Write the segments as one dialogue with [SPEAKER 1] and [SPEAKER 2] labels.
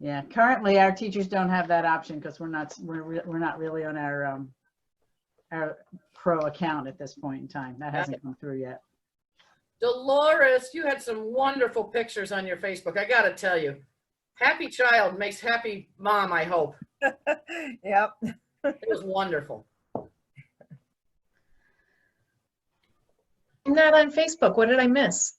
[SPEAKER 1] Yeah, currently our teachers don't have that option because we're not really on our pro account at this point in time. That hasn't come through yet.
[SPEAKER 2] Dolores, you had some wonderful pictures on your Facebook. I got to tell you, happy child makes happy mom, I hope.
[SPEAKER 3] Yep.
[SPEAKER 2] It was wonderful.
[SPEAKER 4] I'm not on Facebook. What did I miss?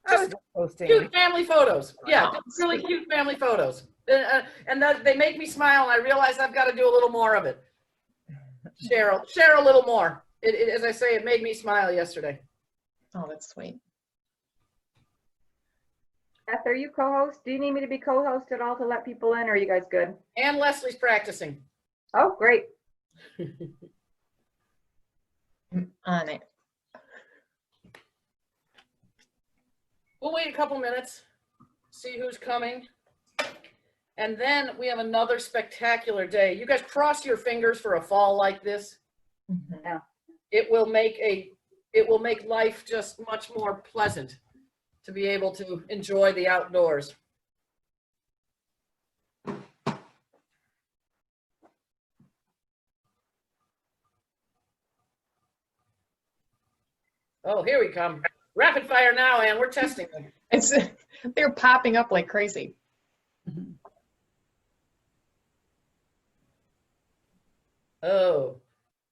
[SPEAKER 3] I was posting.
[SPEAKER 2] Cute family photos. Yeah, really cute family photos. And they make me smile, and I realize I've got to do a little more of it. Share a little more. As I say, it made me smile yesterday.
[SPEAKER 4] Oh, that's sweet.
[SPEAKER 5] Beth, are you co-host? Do you need me to be co-host at all to let people in, or are you guys good?
[SPEAKER 2] And Leslie's practicing.
[SPEAKER 5] Oh, great.
[SPEAKER 4] I'm on it.
[SPEAKER 2] We'll wait a couple minutes, see who's coming. And then we have another spectacular day. You guys cross your fingers for a fall like this.
[SPEAKER 5] Yeah.
[SPEAKER 2] It will make life just much more pleasant to be able to enjoy the outdoors. Oh, here we come. Rapid fire now, Ann. We're testing them.
[SPEAKER 4] They're popping up like crazy.
[SPEAKER 2] Oh,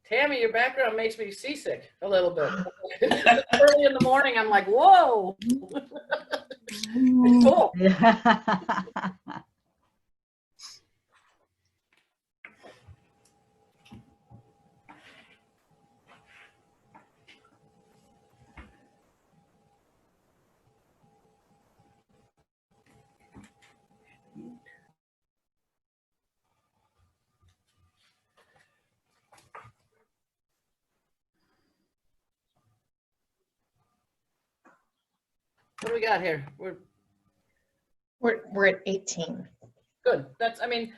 [SPEAKER 2] Tammy, your background makes me seasick a little bit. Early in the morning, I'm like, whoa. It's cool. What do we got here?
[SPEAKER 4] We're at 18.
[SPEAKER 2] Good. It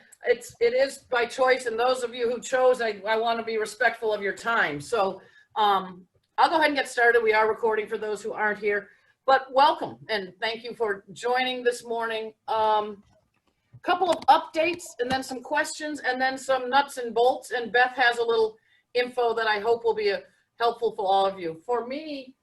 [SPEAKER 2] is by choice, and those of you who chose, I want to be respectful of your time. So I'll go ahead and get started. We are recording for those who aren't here, but welcome and thank you for joining this morning. Couple of updates and then some questions and then some nuts and bolts, and Beth has a little info that I hope will be helpful for all of you. For me,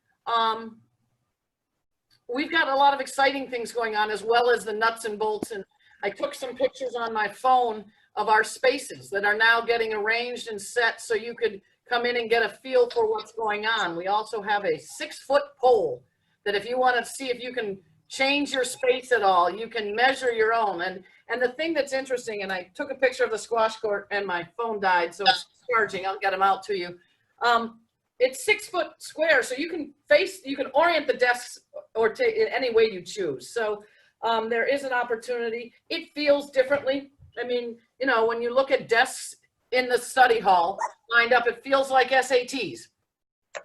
[SPEAKER 2] we've got a lot of exciting things going on as well as the nuts and bolts, and I took some pictures on my phone of our spaces that are now getting arranged and set so you could come in and get a feel for what's going on. We also have a 6-foot pole that if you want to see if you can change your space at all, you can measure your own. And the thing that's interesting, and I took a picture of the squash court and my phone died, so it's charging. I'll get them out to you. It's 6 foot square, so you can orient the desks or in any way you choose. So there is an opportunity. It feels differently. I mean, you know, when you look at desks in the study hall lined up, it feels like SATs,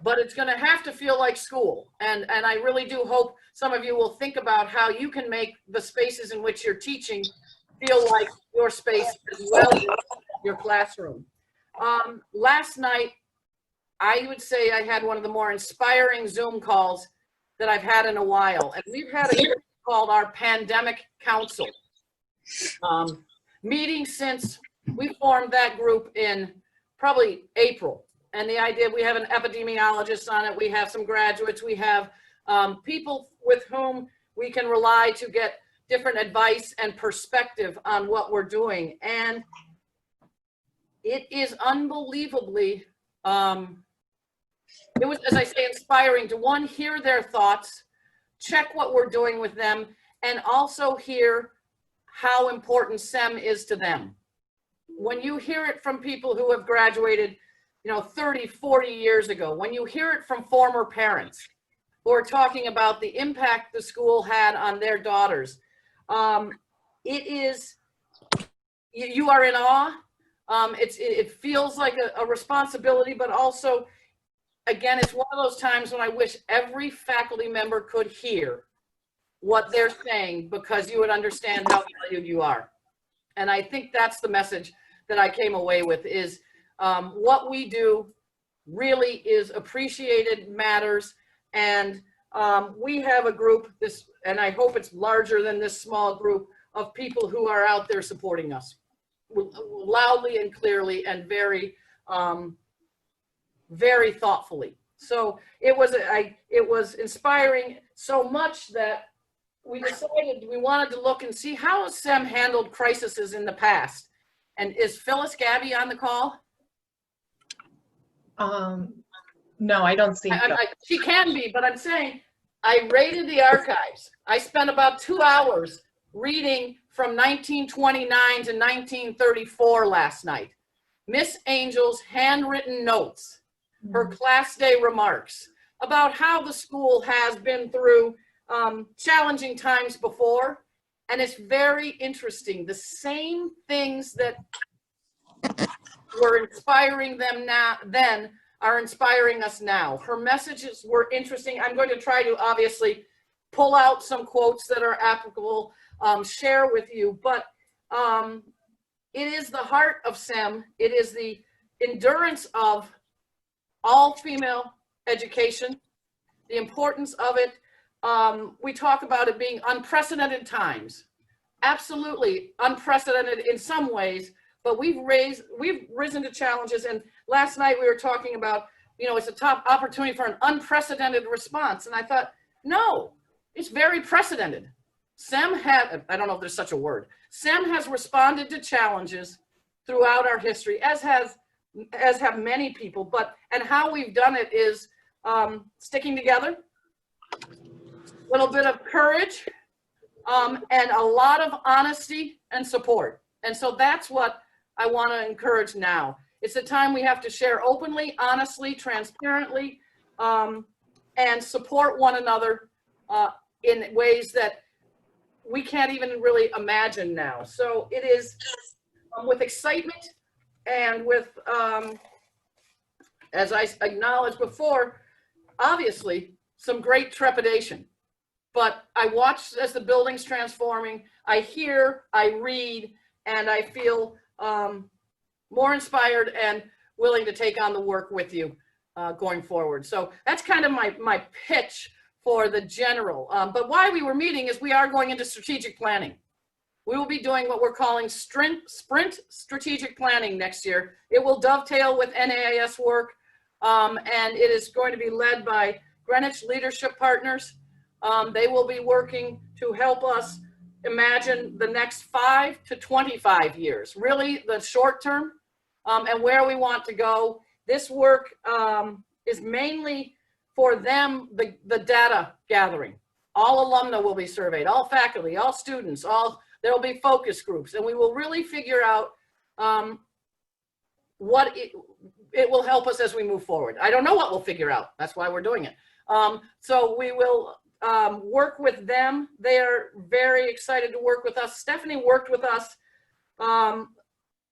[SPEAKER 2] but it's going to have to feel like school. And I really do hope some of you will think about how you can make the spaces in which you're teaching feel like your space as well as your classroom. Last night, I would say I had one of the more inspiring Zoom calls that I've had in a while. And we've had a group called our Pandemic Council meeting since we formed that group in probably April. And the idea, we have an epidemiologist on it. We have some graduates. We have people with whom we can rely to get different advice and perspective on what we're doing. And it is unbelievably, it was, as I say, inspiring to one, hear their thoughts, check what we're doing with them, and also hear how important SEM is to them. When you hear it from people who have graduated, 30, 40 years ago, when you hear it from former parents who are talking about the impact the school had on their daughters, you are in awe. It feels like a responsibility, but also, again, it's one of those times when I wish every faculty member could hear what they're saying, because you would understand how valued you are. And I think that's the message that I came away with is what we do really is appreciated, matters. And we have a group, and I hope it's larger than this small group, of people who are out there supporting us loudly and clearly and very, very thoughtfully. So it was inspiring so much that we decided we wanted to look and see how has SEM handled crises in the past. And is Phyllis Gabby on the call?
[SPEAKER 4] No, I don't see.
[SPEAKER 2] She can be, but I'm saying I raided the archives. I spent about 2 hours reading from 1929 to 1934 last night. Miss Angel's handwritten notes, her class day remarks about how the school has been through challenging times before. And it's very interesting. The same things that were inspiring them then are inspiring us now. Her messages were interesting. I'm going to try to obviously pull out some quotes that are applicable, share with you, but it is the heart of SEM. It is the endurance of all female education, the importance of it. We talk about it being unprecedented times, absolutely unprecedented in some ways, but we've risen to challenges. And last night we were talking about, it's a top opportunity for an unprecedented response. And I thought, no, it's very precedented. SEM I don't know if there's such a word. SEM has responded to challenges throughout our history, as have many people, and how we've done it is sticking together, a little bit of courage, and a lot of honesty and support. And so that's what I want to encourage now. It's a time we have to share openly, honestly, transparently, and support one another in ways that we can't even really imagine now. So it is with excitement and with, as I acknowledged before, obviously some great trepidation. But I watch as the building's transforming, I hear, I read, and I feel more inspired and willing to take on the work with you going forward. So that's kind of my pitch for the general. But why we were meeting is we are going into strategic planning. We will be doing what we're calling sprint strategic planning next year. It will dovetail with NAIS work, and it is going to be led by Greenwich Leadership Partners. They will be working to help us imagine the next 5 to 25 years, really the short term, and where we want to go. This work is mainly for them, the data gathering. All alumni will be surveyed, all faculty, all students, there will be focus groups, and we will really figure out what it will help us as we move forward. I don't know what we'll figure out. That's why we're doing it. So we will work with them. They are very excited to work with us. Stephanie worked with us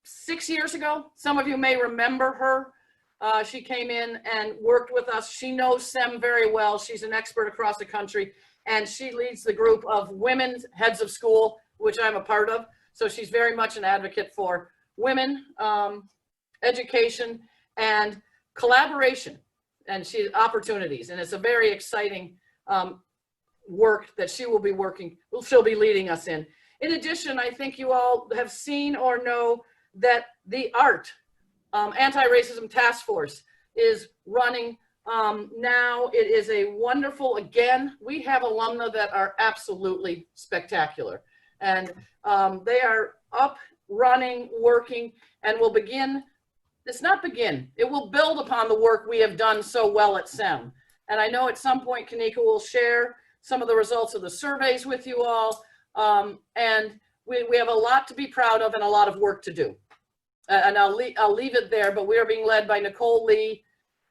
[SPEAKER 2] 6 years ago. Some of you may remember her. She came in and worked with us. She knows SEM very well. She's an expert across the country, and she leads the group of women's heads of school, which I'm a part of. So she's very much an advocate for women, education, and collaboration, and opportunities. And it's a very exciting work that she'll be leading us in. In addition, I think you all have seen or know that the ART, Anti-Racism Task Force, is running now. It is a wonderful, again, we have alumna that are absolutely spectacular. And they are up, running, working, and will begin, it will build upon the work we have done so well at SEM. And I know at some point Kanika will share some of the results of the surveys with you all. And we have a lot to be proud of and a lot of work to do. And I'll leave it there, but we are being led by Nicole Lee,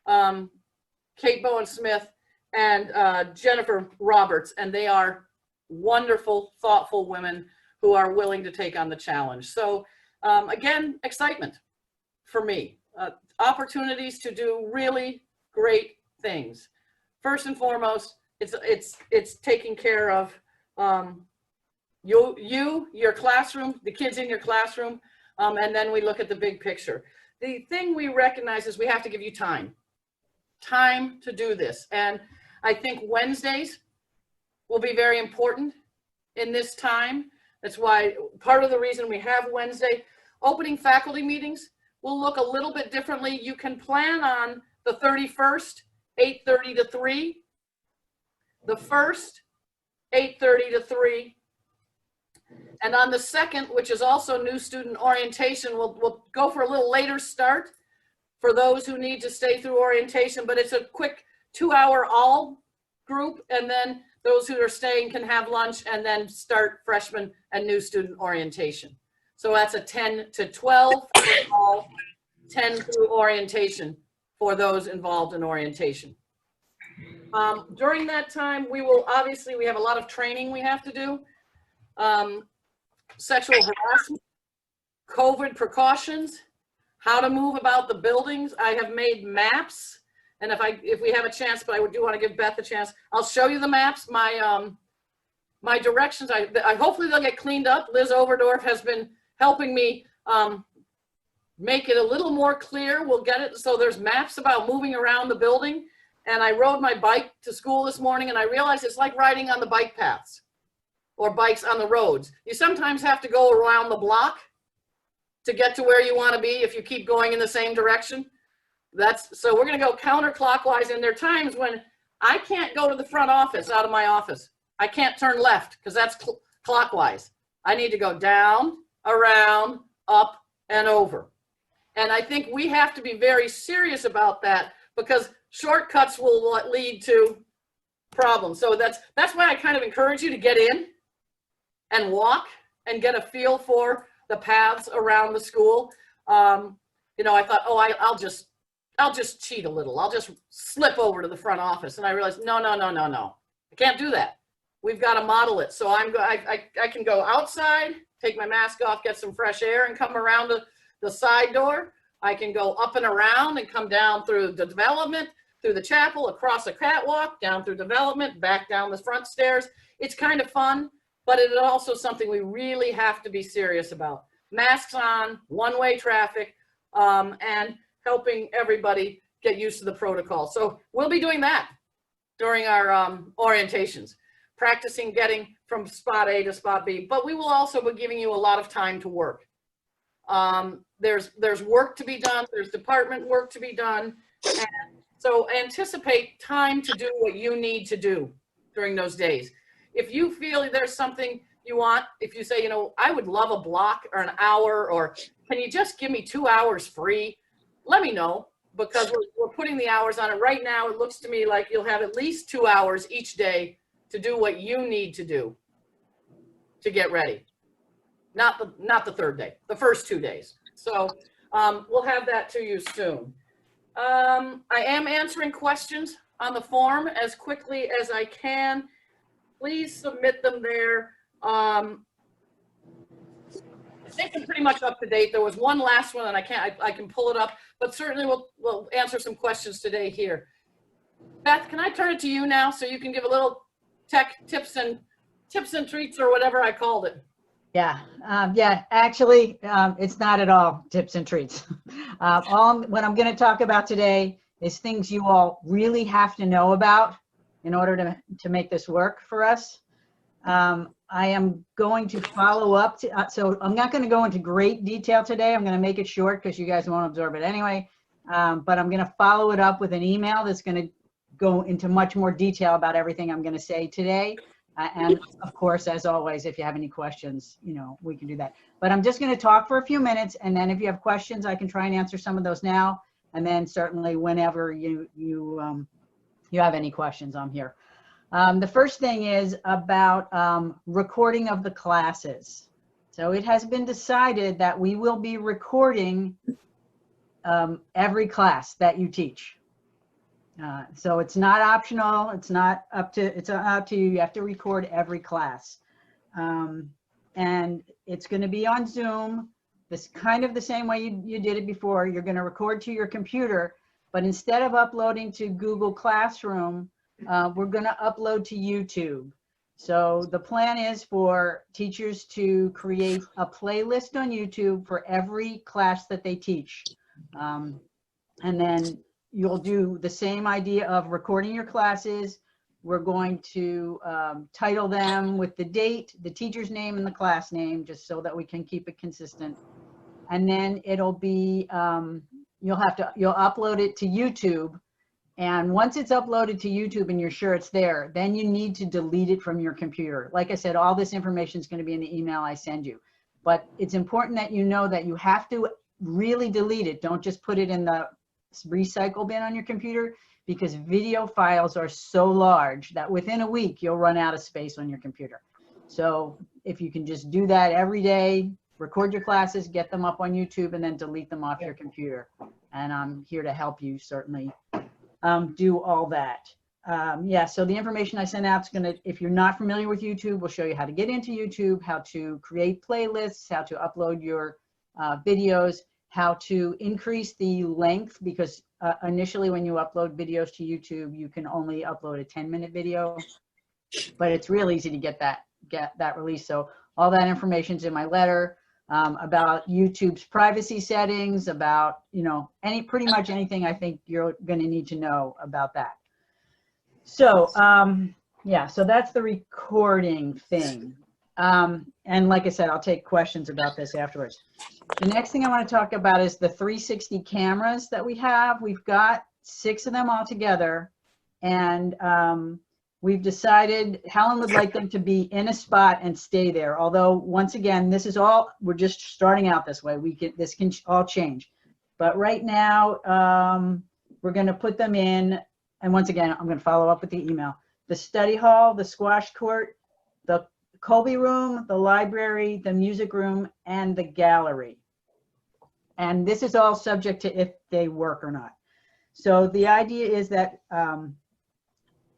[SPEAKER 2] Kate Bowen-Smith, and Jennifer Roberts, and they are wonderful, thoughtful women who are willing to take on the challenge. So again, excitement for me, opportunities to do really great things. First and foremost, it's taking care of your classroom, the kids in your classroom, and then we look at the big picture. The thing we recognize is we have to give you time to do this. And I think Wednesdays will be very important in this time. That's why part of the reason we have Wednesday opening faculty meetings will look a little bit differently. You can plan on the 31st, 8:30 to 3, the 1st, 8:30 to 3, and on the 2nd, which is also new student orientation, we'll go for a little later start for those who need to stay through orientation, but it's a quick 2-hour all group, and then those who are staying can have lunch and then start freshman and new student orientation. So that's a 10 to 12 for all, 10 through orientation for those involved in orientation. During that time, we have a lot of training we have to do. Sexual harassment, COVID precautions, how to move about the buildings. I have made maps. And if we have a chance, but I do want to give Beth a chance, I'll show you the maps. My directions, I hopefully they'll get cleaned up. Liz Overdorf has been helping me make it a little more clear. We'll get it so there's maps about moving around the building. And I rode my bike to school this morning, and I realized it's like riding on the bike paths or bikes on the roads. You sometimes have to go around the block to get to where you want to be if you keep going in the same direction. So we're going to go counterclockwise, and there are times when I can't go to the front office out of my office. I can't turn left because that's clockwise. I need to go down, around, up, and over. And I think we have to be very serious about that because shortcuts will lead to problems. So that's why I kind of encourage you to get in and walk and get a feel for the paths around the school. You know, I thought, oh, I'll just cheat a little. I'll just slip over to the front office. And I realized, no. I can't do that. We've got to model it. So I can go outside, take my mask off, get some fresh air, and come around the side door. I can go up and around and come down through the development, through the chapel, across a catwalk, down through development, back down the front stairs. It's kind of fun, but it is also something we really have to be serious about. Masks on, one-way traffic, and helping everybody get used to the protocol. So we'll be doing that during our orientations, practicing getting from spot A to spot B, but we will also be giving you a lot of time to work. There's work to be done, there's department work to be done, and so anticipate time to do what you need to do during those days. If you feel there's something you want, if you say, you know, I would love a block or an hour, or can you just give me 2 hours free? Let me know, because we're putting the hours on it. Right now, it looks to me like you'll have at least 2 hours each day to do what you need to do to get ready. Not the third day, the first 2 days. So we'll have that to you soon. I am answering questions on the form as quickly as I can. Please submit them there. I think I'm pretty much up to date. There was one last one, and I can pull it up, but certainly we'll answer some questions today here. Beth, can I turn it to you now so you can give a little tech tips and treats, or whatever I called it?
[SPEAKER 1] Yeah, actually, it's not at all tips and treats. What I'm going to talk about today is things you all really have to know about in order to make this work for us. I am going to follow up, so I'm not going to go into great detail today. I'm going to make it short because you guys won't absorb it anyway, but I'm going to follow it up with an email that's going to go into much more detail about everything I'm going to say today. And of course, as always, if you have any questions, you know, we can do that. But I'm just going to talk for a few minutes, and then if you have questions, I can try and answer some of those now. And then certainly whenever you have any questions, I'm here. The first thing is about recording of the classes. So it has been decided that we will be recording every class that you teach. So it's not optional. It's up to you. You have to record every class. And it's going to be on Zoom. This kind of the same way you did it before. You're going to record to your computer, but instead of uploading to Google Classroom, we're going to upload to YouTube. So the plan is for teachers to create a playlist on YouTube for every class that they teach. And then you'll do the same idea of recording your classes, we're going to title them with the date, the teacher's name, and the class name, just so that we can keep it consistent. And then it'll be, you'll upload it to YouTube. And once it's uploaded to YouTube and you're sure it's there, then you need to delete it from your computer. Like I said, all this information is going to be in the email I send you. But it's important that you know that you have to really delete it. Don't just put it in the recycle bin on your computer, because video files are so large that within a week you'll run out of space on your computer. So if you can just do that every day, record your classes, get them up on YouTube, and then delete them off your computer. And I'm here to help you certainly do all that. Yeah, so the information I send out is going to, if you're not familiar with YouTube, we'll show you how to get into YouTube, how to create playlists, how to upload your videos, how to increase the length, because initially when you upload videos to YouTube, you can only upload a 10-minute video, but it's real easy to get that released. So all that information's in my letter. About YouTube's privacy settings, about, pretty much anything I think you're going to need to know about that. So, yeah, so that's the recording thing. And like I said, I'll take questions about this afterwards. The next thing I want to talk about is the 360 cameras that we have. We've got 6 of them all together, and we've decided Helen would like them to be in a spot and stay there. Although, once again, this is all, we're just starting out this way. This can all change. But right now, we're going to put them in, and once again, I'm going to follow up with the email. The study hall, the squash court, the Colby room, the library, the music room, and the gallery. And this is all subject to if they work or not. So the idea is that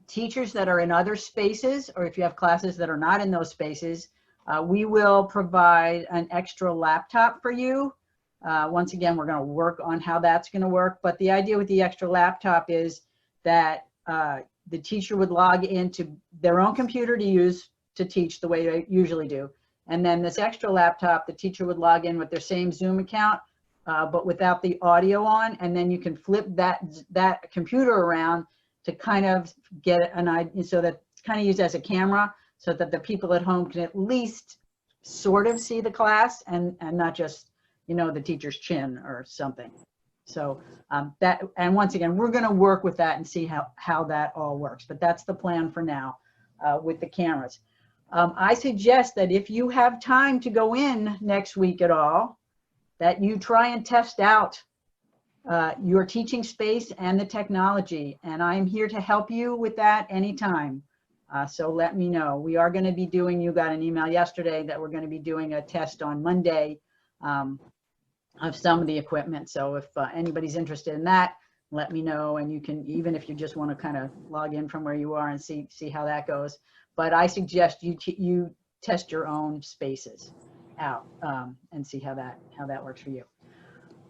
[SPEAKER 1] teachers that are in other spaces, or if you have classes that are not in those spaces, we will provide an extra laptop for you. Once again, we're going to work on how that's going to work. But the idea with the extra laptop is that the teacher would log into their own computer to use to teach the way they usually do. And then this extra laptop, the teacher would log in with their same Zoom account, but without the audio on. And then you can flip that computer around to kind of get an idea, so that it's kind of used as a camera, so that the people at home can at least sort of see the class and not just, the teacher's chin or something. So and once again, we're going to work with that and see how that all works. But that's the plan for now with the cameras. I suggest that if you have time to go in next week at all, that you try and test out your teaching space and the technology. And I'm here to help you with that anytime. So let me know. We are going to be doing, you got an email yesterday that we're going to be doing a test on Monday of some of the equipment. So if anybody's interested in that, let me know. And you can, even if you just want to kind of log in from where you are and see how that goes. But I suggest you test your own spaces out and see how that works for you.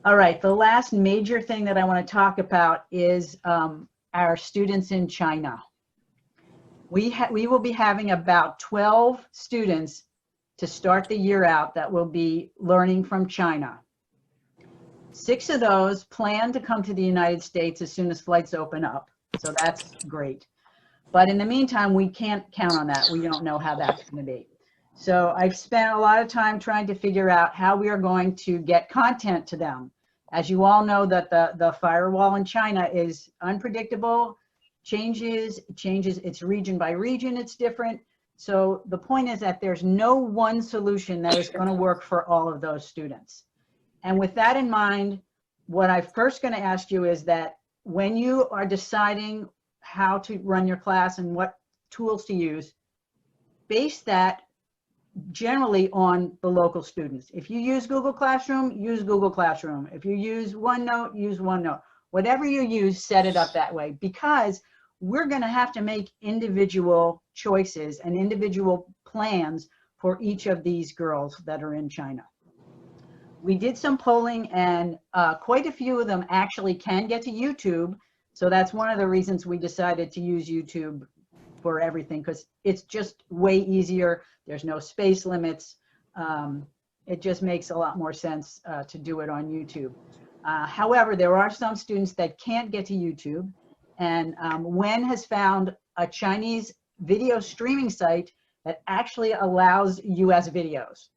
[SPEAKER 1] All right, the last major thing that I want to talk about is our students in China. We will be having about 12 students to start the year out that will be learning from China. 6 of those plan to come to the United States as soon as flights open up, so that's great. But in the meantime, we can't count on that. We don't know how that's going to be. So I've spent a lot of time trying to figure out how we are going to get content to them. As you all know, that the firewall in China is unpredictable, changes, it's region by region, it's different. So the point is that there's no one solution that is going to work for all of those students. And with that in mind, what I'm first going to ask you is that when you are deciding how to run your class and what tools to use, base that generally on the local students. If you use Google Classroom, use Google Classroom. If you use OneNote, use OneNote. Whatever you use, set it up that way, because we're going to have to make individual choices and individual plans for each of these girls that are in China. We did some polling, and quite a few of them actually can get to YouTube. So that's one of the reasons we decided to use YouTube for everything, because it's just way easier. There's no space limits. It just makes a lot more sense to do it on YouTube. However, there are some students that can't get to YouTube, and Wen has found a Chinese video streaming site that actually allows US videos.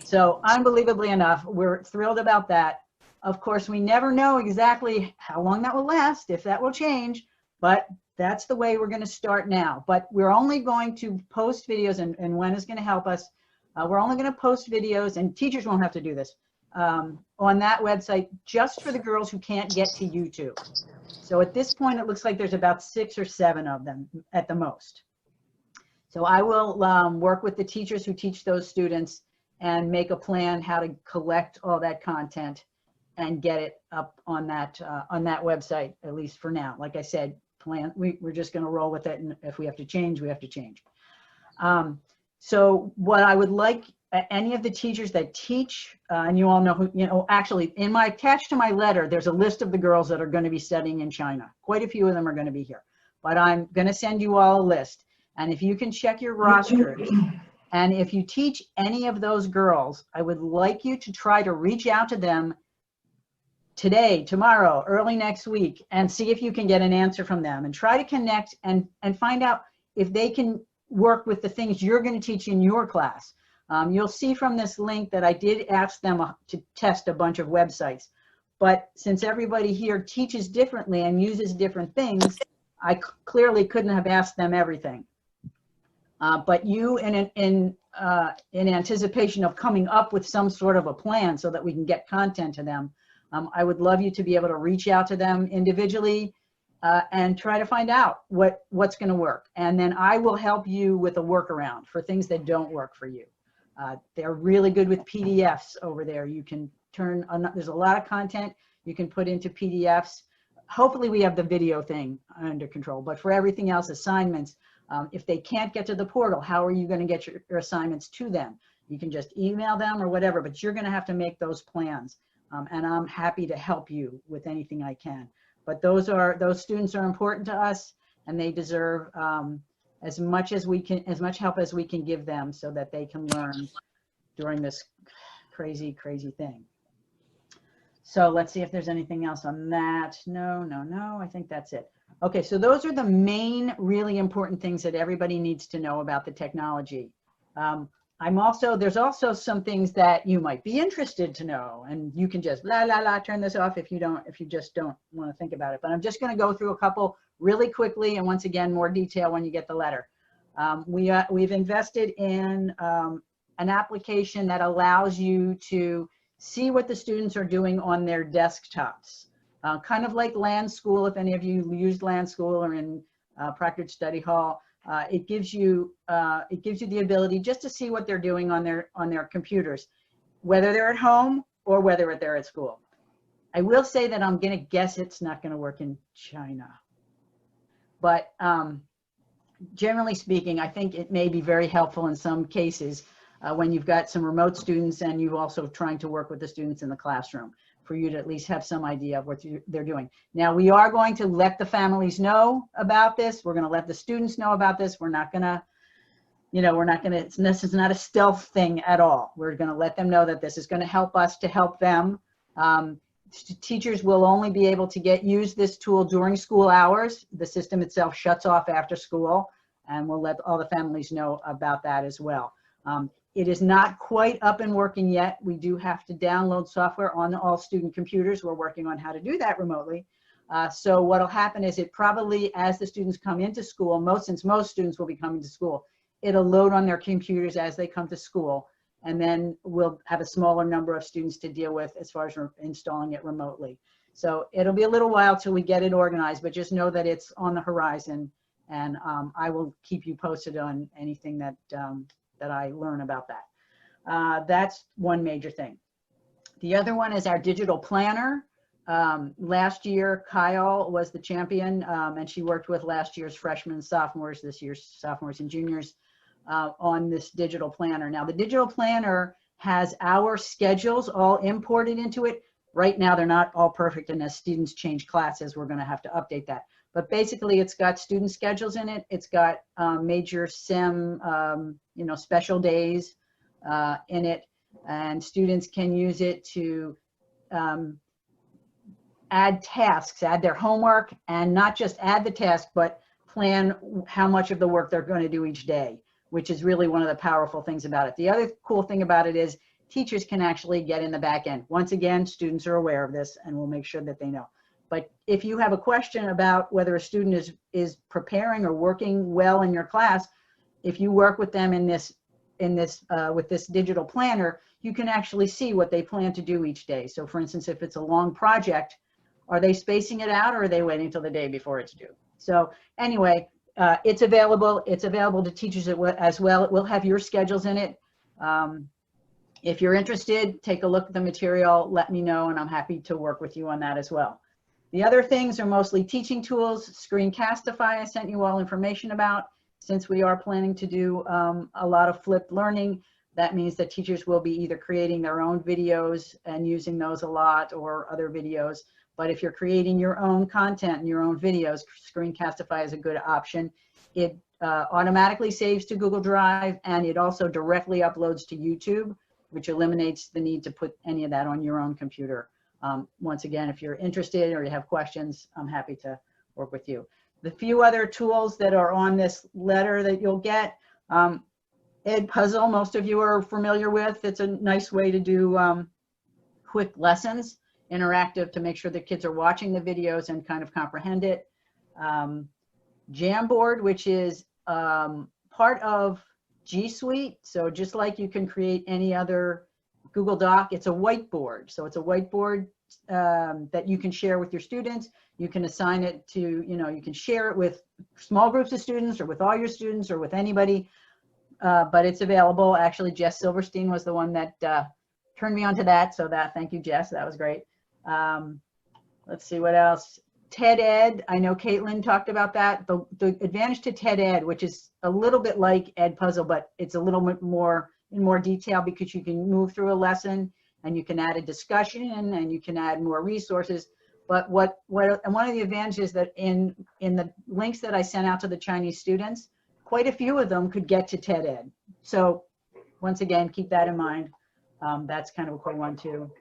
[SPEAKER 1] So unbelievably enough, we're thrilled about that. Of course, we never know exactly how long that will last, if that will change, but that's the way we're going to start now. But we're only going to post videos, and Wen is going to help us. We're only going to post videos, and teachers won't have to do this, on that website just for the girls who can't get to YouTube. So at this point, it looks like there's about 6 or 7 of them at the most. So I will work with the teachers who teach those students and make a plan how to collect all that content and get it up on that website, at least for now. Like I said, we're just going to roll with it, and if we have to change, we have to change. So what I would like any of the teachers that teach, and you all know who, actually attached to my letter, there's a list of the girls that are going to be studying in China. Quite a few of them are going to be here, but I'm going to send you all a list. And if you can check your rosters, and if you teach any of those girls, I would like you to try to reach out to them today, tomorrow, early next week, and see if you can get an answer from them, and try to connect and find out if they can work with the things you're going to teach in your class. You'll see from this link that I did ask them to test a bunch of websites, but since everybody here teaches differently and uses different things, I clearly couldn't have asked them everything. But you, in anticipation of coming up with some sort of a plan so that we can get content to them, I would love you to be able to reach out to them individually and try to find out what's going to work. And then I will help you with a workaround for things that don't work for you. They're really good with PDFs over there. You can there's a lot of content you can put into PDFs. Hopefully we have the video thing under control, but for everything else, assignments, if they can't get to the portal, how are you going to get your assignments to them? You can just email them or whatever, but you're going to have to make those plans. And I'm happy to help you with anything I can. But those students are important to us, and they deserve as much help as we can give them so that they can learn during this crazy, crazy thing. So let's see if there's anything else on that. No, I think that's it. Okay, so those are the main really important things that everybody needs to know about the technology. There's also some things that you might be interested to know, and you can just turn this off if you just don't want to think about it. But I'm just going to go through a couple really quickly, and once again, more detail when you get the letter. We've invested in an application that allows you to see what the students are doing on their desktops. Kind of like Land School, if any of you used Land School or in Proctored Study Hall. It gives you the ability just to see what they're doing on their computers, whether they're at home or whether they're at school. I will say that I'm going to guess it's not going to work in China, but generally speaking, I think it may be very helpful in some cases when you've got some remote students and you also trying to work with the students in the classroom, for you to at least have some idea of what they're doing. Now, we are going to let the families know about this. We're going to let the students know about this. We're not going to, this is not a stealth thing at all. We're going to let them know that this is going to help us to help them. Teachers will only be able to use this tool during school hours. The system itself shuts off after school, and we'll let all the families know about that as well. It is not quite up and working yet. We do have to download software on all student computers. We're working on how to do that remotely. So what'll happen is it probably, as the students come into school, since most students will be coming to school, it'll load on their computers as they come to school, and then we'll have a smaller number of students to deal with as far as installing it remotely. So it'll be a little while till we get it organized, but just know that it's on the horizon, and I will keep you posted on anything that I learn about that. That's one major thing. The other one is our digital planner. Last year, Kyle was the champion, and she worked with last year's freshmen and sophomores, this year's sophomores and juniors, on this digital planner. Now, the digital planner has our schedules all imported into it. Right now, they're not all perfect, and as students change classes, we're going to have to update that. But basically, it's got student schedules in it. It's got major SIM, special days in it, and students can use it to add tasks, add their homework, and not just add the task, but plan how much of the work they're going to do each day, which is really one of the powerful things about it. The other cool thing about it is teachers can actually get in the back end. Once again, students are aware of this, and we'll make sure that they know. But if you have a question about whether a student is preparing or working well in your class, if you work with them with this digital planner, you can actually see what they plan to do each day. So for instance, if it's a long project, are they spacing it out, or are they waiting till the day before it's due? So anyway, it's available. It's available to teachers as well. It will have your schedules in it. If you're interested, take a look at the material, let me know, and I'm happy to work with you on that as well. The other things are mostly teaching tools. Screencastify, I sent you all information about. Since we are planning to do a lot of flipped learning, that means that teachers will be either creating their own videos and using those a lot, or other videos. But if you're creating your own content and your own videos, Screencastify is a good option. It automatically saves to Google Drive, and it also directly uploads to YouTube, which eliminates the need to put any of that on your own computer. Once again, if you're interested or you have questions, I'm happy to work with you. The few other tools that are on this letter that you'll get, Edpuzzle, most of you are familiar with. It's a nice way to do quick lessons, interactive, to make sure the kids are watching the videos and kind of comprehend it. Jamboard, which is part of G Suite. So just like you can create any other Google Doc, it's a whiteboard. So it's a whiteboard that you can share with your students. You can assign it to, you can share it with small groups of students or with all your students or with anybody, but it's available. Actually, Jess Silverstein was the one that turned me onto that. So thank you, Jess, that was great. Let's see what else. TED Ed, I know Caitlin talked about that. The advantage to TED Ed, which is a little bit like Edpuzzle, but it's a little bit more in more detail, because you can move through a lesson and you can add a discussion and you can add more resources. But one of the advantages that in the links that I sent out to the Chinese students, quite a few of them could get to TED Ed. So once again, keep that in mind. That's kind of a cool one too.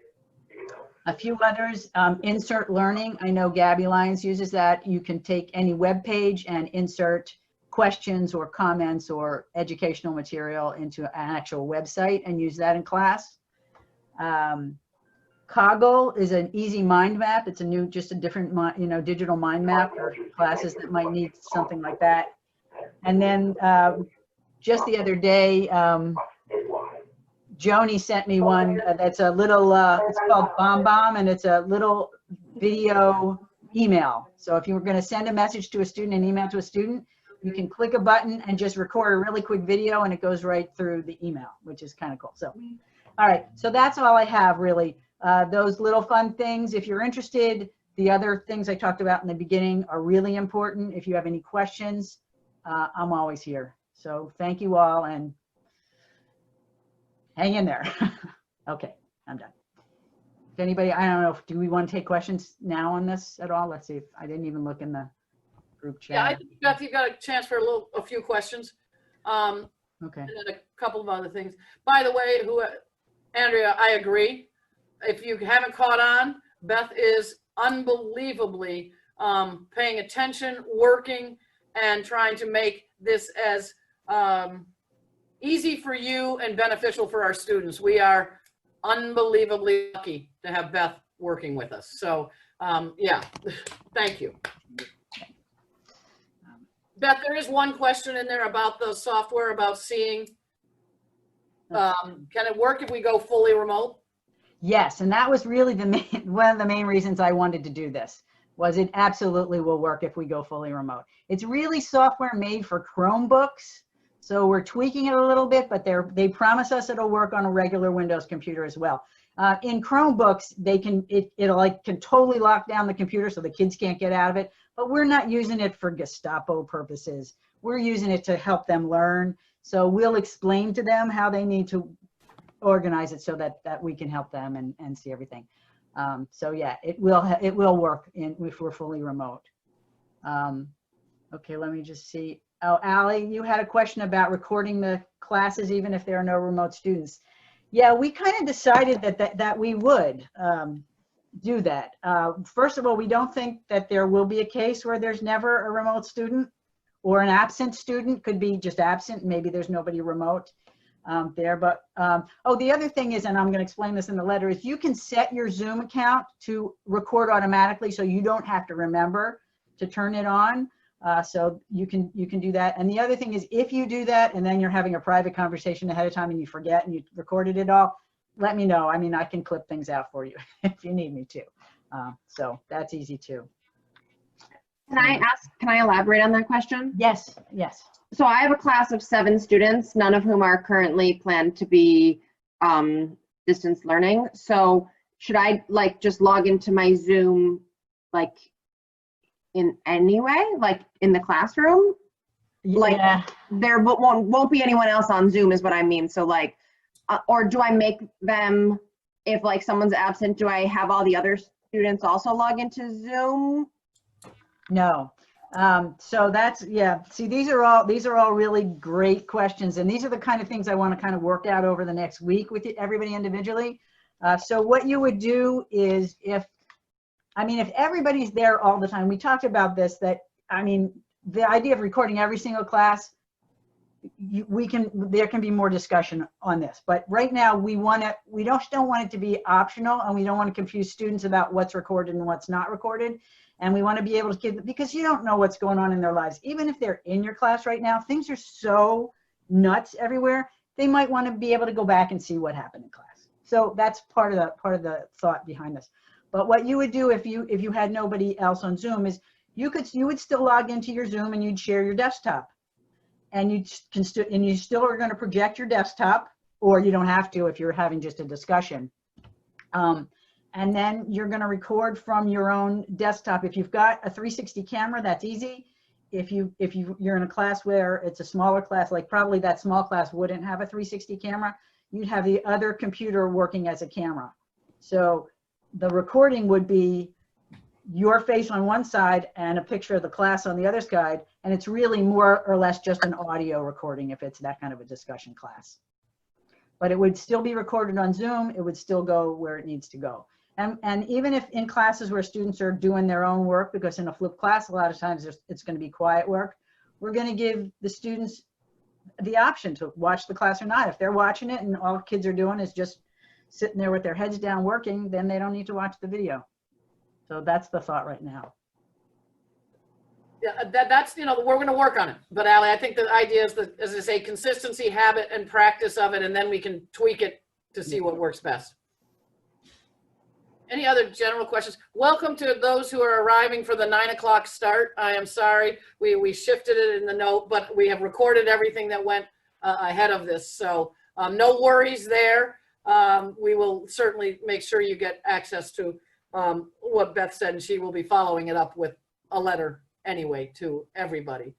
[SPEAKER 1] A few others, Insert Learning. I know Gabby Lyons uses that. You can take any web page and insert questions or comments or educational material into an actual website and use that in class. Coggle is an easy mind map. It's just a different, digital mind map for classes that might need something like that. And then just the other day, Joni sent me one that's a little, it's called Bomb Bomb, and it's a little video email. So if you were going to send a message to a student, an email to a student, you can click a button and just record a really quick video, and it goes right through the email, which is kind of cool. So, all right, so that's all I have really. Those little fun things, if you're interested, the other things I talked about in the beginning are really important. If you have any questions, I'm always here. So thank you all, and hang in there. Okay, I'm done. If anybody, I don't know, do we want to take questions now on this at all? Let's see if I didn't even look in the group chat.
[SPEAKER 2] Yeah, I think Beth, you got a chance for a few questions.
[SPEAKER 1] Okay.
[SPEAKER 2] And then a couple of other things. By the way, Andrea, I agree. If you haven't caught on, Beth is unbelievably paying attention, working, and trying to make this as easy for you and beneficial for our students. We are unbelievably lucky to have Beth working with us. So yeah, thank you. Beth, there is one question in there about the software, about seeing, can it work if we go fully remote?
[SPEAKER 1] Yes, and that was really one of the main reasons I wanted to do this, was it absolutely will work if we go fully remote. It's really software made for Chromebooks, so we're tweaking it a little bit, but they promise us it'll work on a regular Windows computer as well. In Chromebooks, it can totally lock down the computer so the kids can't get out of it, but we're not using it for Gestapo purposes. We're using it to help them learn. So we'll explain to them how they need to organize it so that we can help them and see everything. So yeah, it will work if we're fully remote. Okay, let me just see. Oh, Allie, you had a question about recording the classes even if there are no remote students. Yeah, we kind of decided that we would do that. First of all, we don't think that there will be a case where there's never a remote student. or an absent student could be just absent. Maybe there's nobody remote there. But, oh, the other thing is, and I'm going to explain this in the letter, is you can set your Zoom account to record automatically so you don't have to remember to turn it on. So you can do that. And the other thing is, if you do that and then you're having a private conversation ahead of time and you forget and you recorded it all, let me know. I mean, I can clip things out for you if you need me to. So that's easy too.
[SPEAKER 6] Can I elaborate on that question?
[SPEAKER 1] Yes, yes.
[SPEAKER 6] So I have a class of 7 students, none of whom are currently planned to be distance learning. So should I like just log into my Zoom like in any way, like in the classroom? Like
[SPEAKER 1] Yeah.
[SPEAKER 6] there won't be anyone else on Zoom is what I mean. So like, or do I make them, if like someone's absent, do I have all the other students also log into Zoom?
[SPEAKER 1] No. So that's, yeah, see, these are all really great questions. And these are the kind of things I want to kind of work out over the next week with everybody individually. So what you would do is if everybody's there all the time, we talked about this, that, I mean, the idea of recording every single class, there can be more discussion on this, but right now we don't want it to be optional, and we don't want to confuse students about what's recorded and what's not recorded. And we want to be able to give, because you don't know what's going on in their lives. Even if they're in your class right now, things are so nuts everywhere. They might want to be able to go back and see what happened in class. So that's part of the thought behind this. But what you would do if you had nobody else on Zoom is you would still log into your Zoom and you'd share your desktop, and you still are going to project your desktop, or you don't have to if you're having just a discussion. And then you're going to record from your own desktop. If you've got a 360 camera, that's easy. If you're in a class where it's a smaller class, like probably that small class wouldn't have a 360 camera, you'd have the other computer working as a camera. So the recording would be your face on one side and a picture of the class on the other side. And it's really more or less just an audio recording if it's that kind of a discussion class. But it would still be recorded on Zoom. It would still go where it needs to go. And even if in classes where students are doing their own work, because in a flipped class, a lot of times it's going to be quiet work, we're going to give the students the option to watch the class or not. If they're watching it and all kids are doing is just sitting there with their heads down working, then they don't need to watch the video. So that's the thought right now.
[SPEAKER 2] Yeah, that's, we're going to work on it. But Allie, I think the idea is that, as I say, consistency, habit, and practice of it, and then we can tweak it to see what works best. Any other general questions? Welcome to those who are arriving for the 9 o'clock start. I am sorry, we shifted it in the note, but we have recorded everything that went ahead of this. So no worries there. We will certainly make sure you get access to what Beth said, and she will be following it up with a letter anyway to everybody.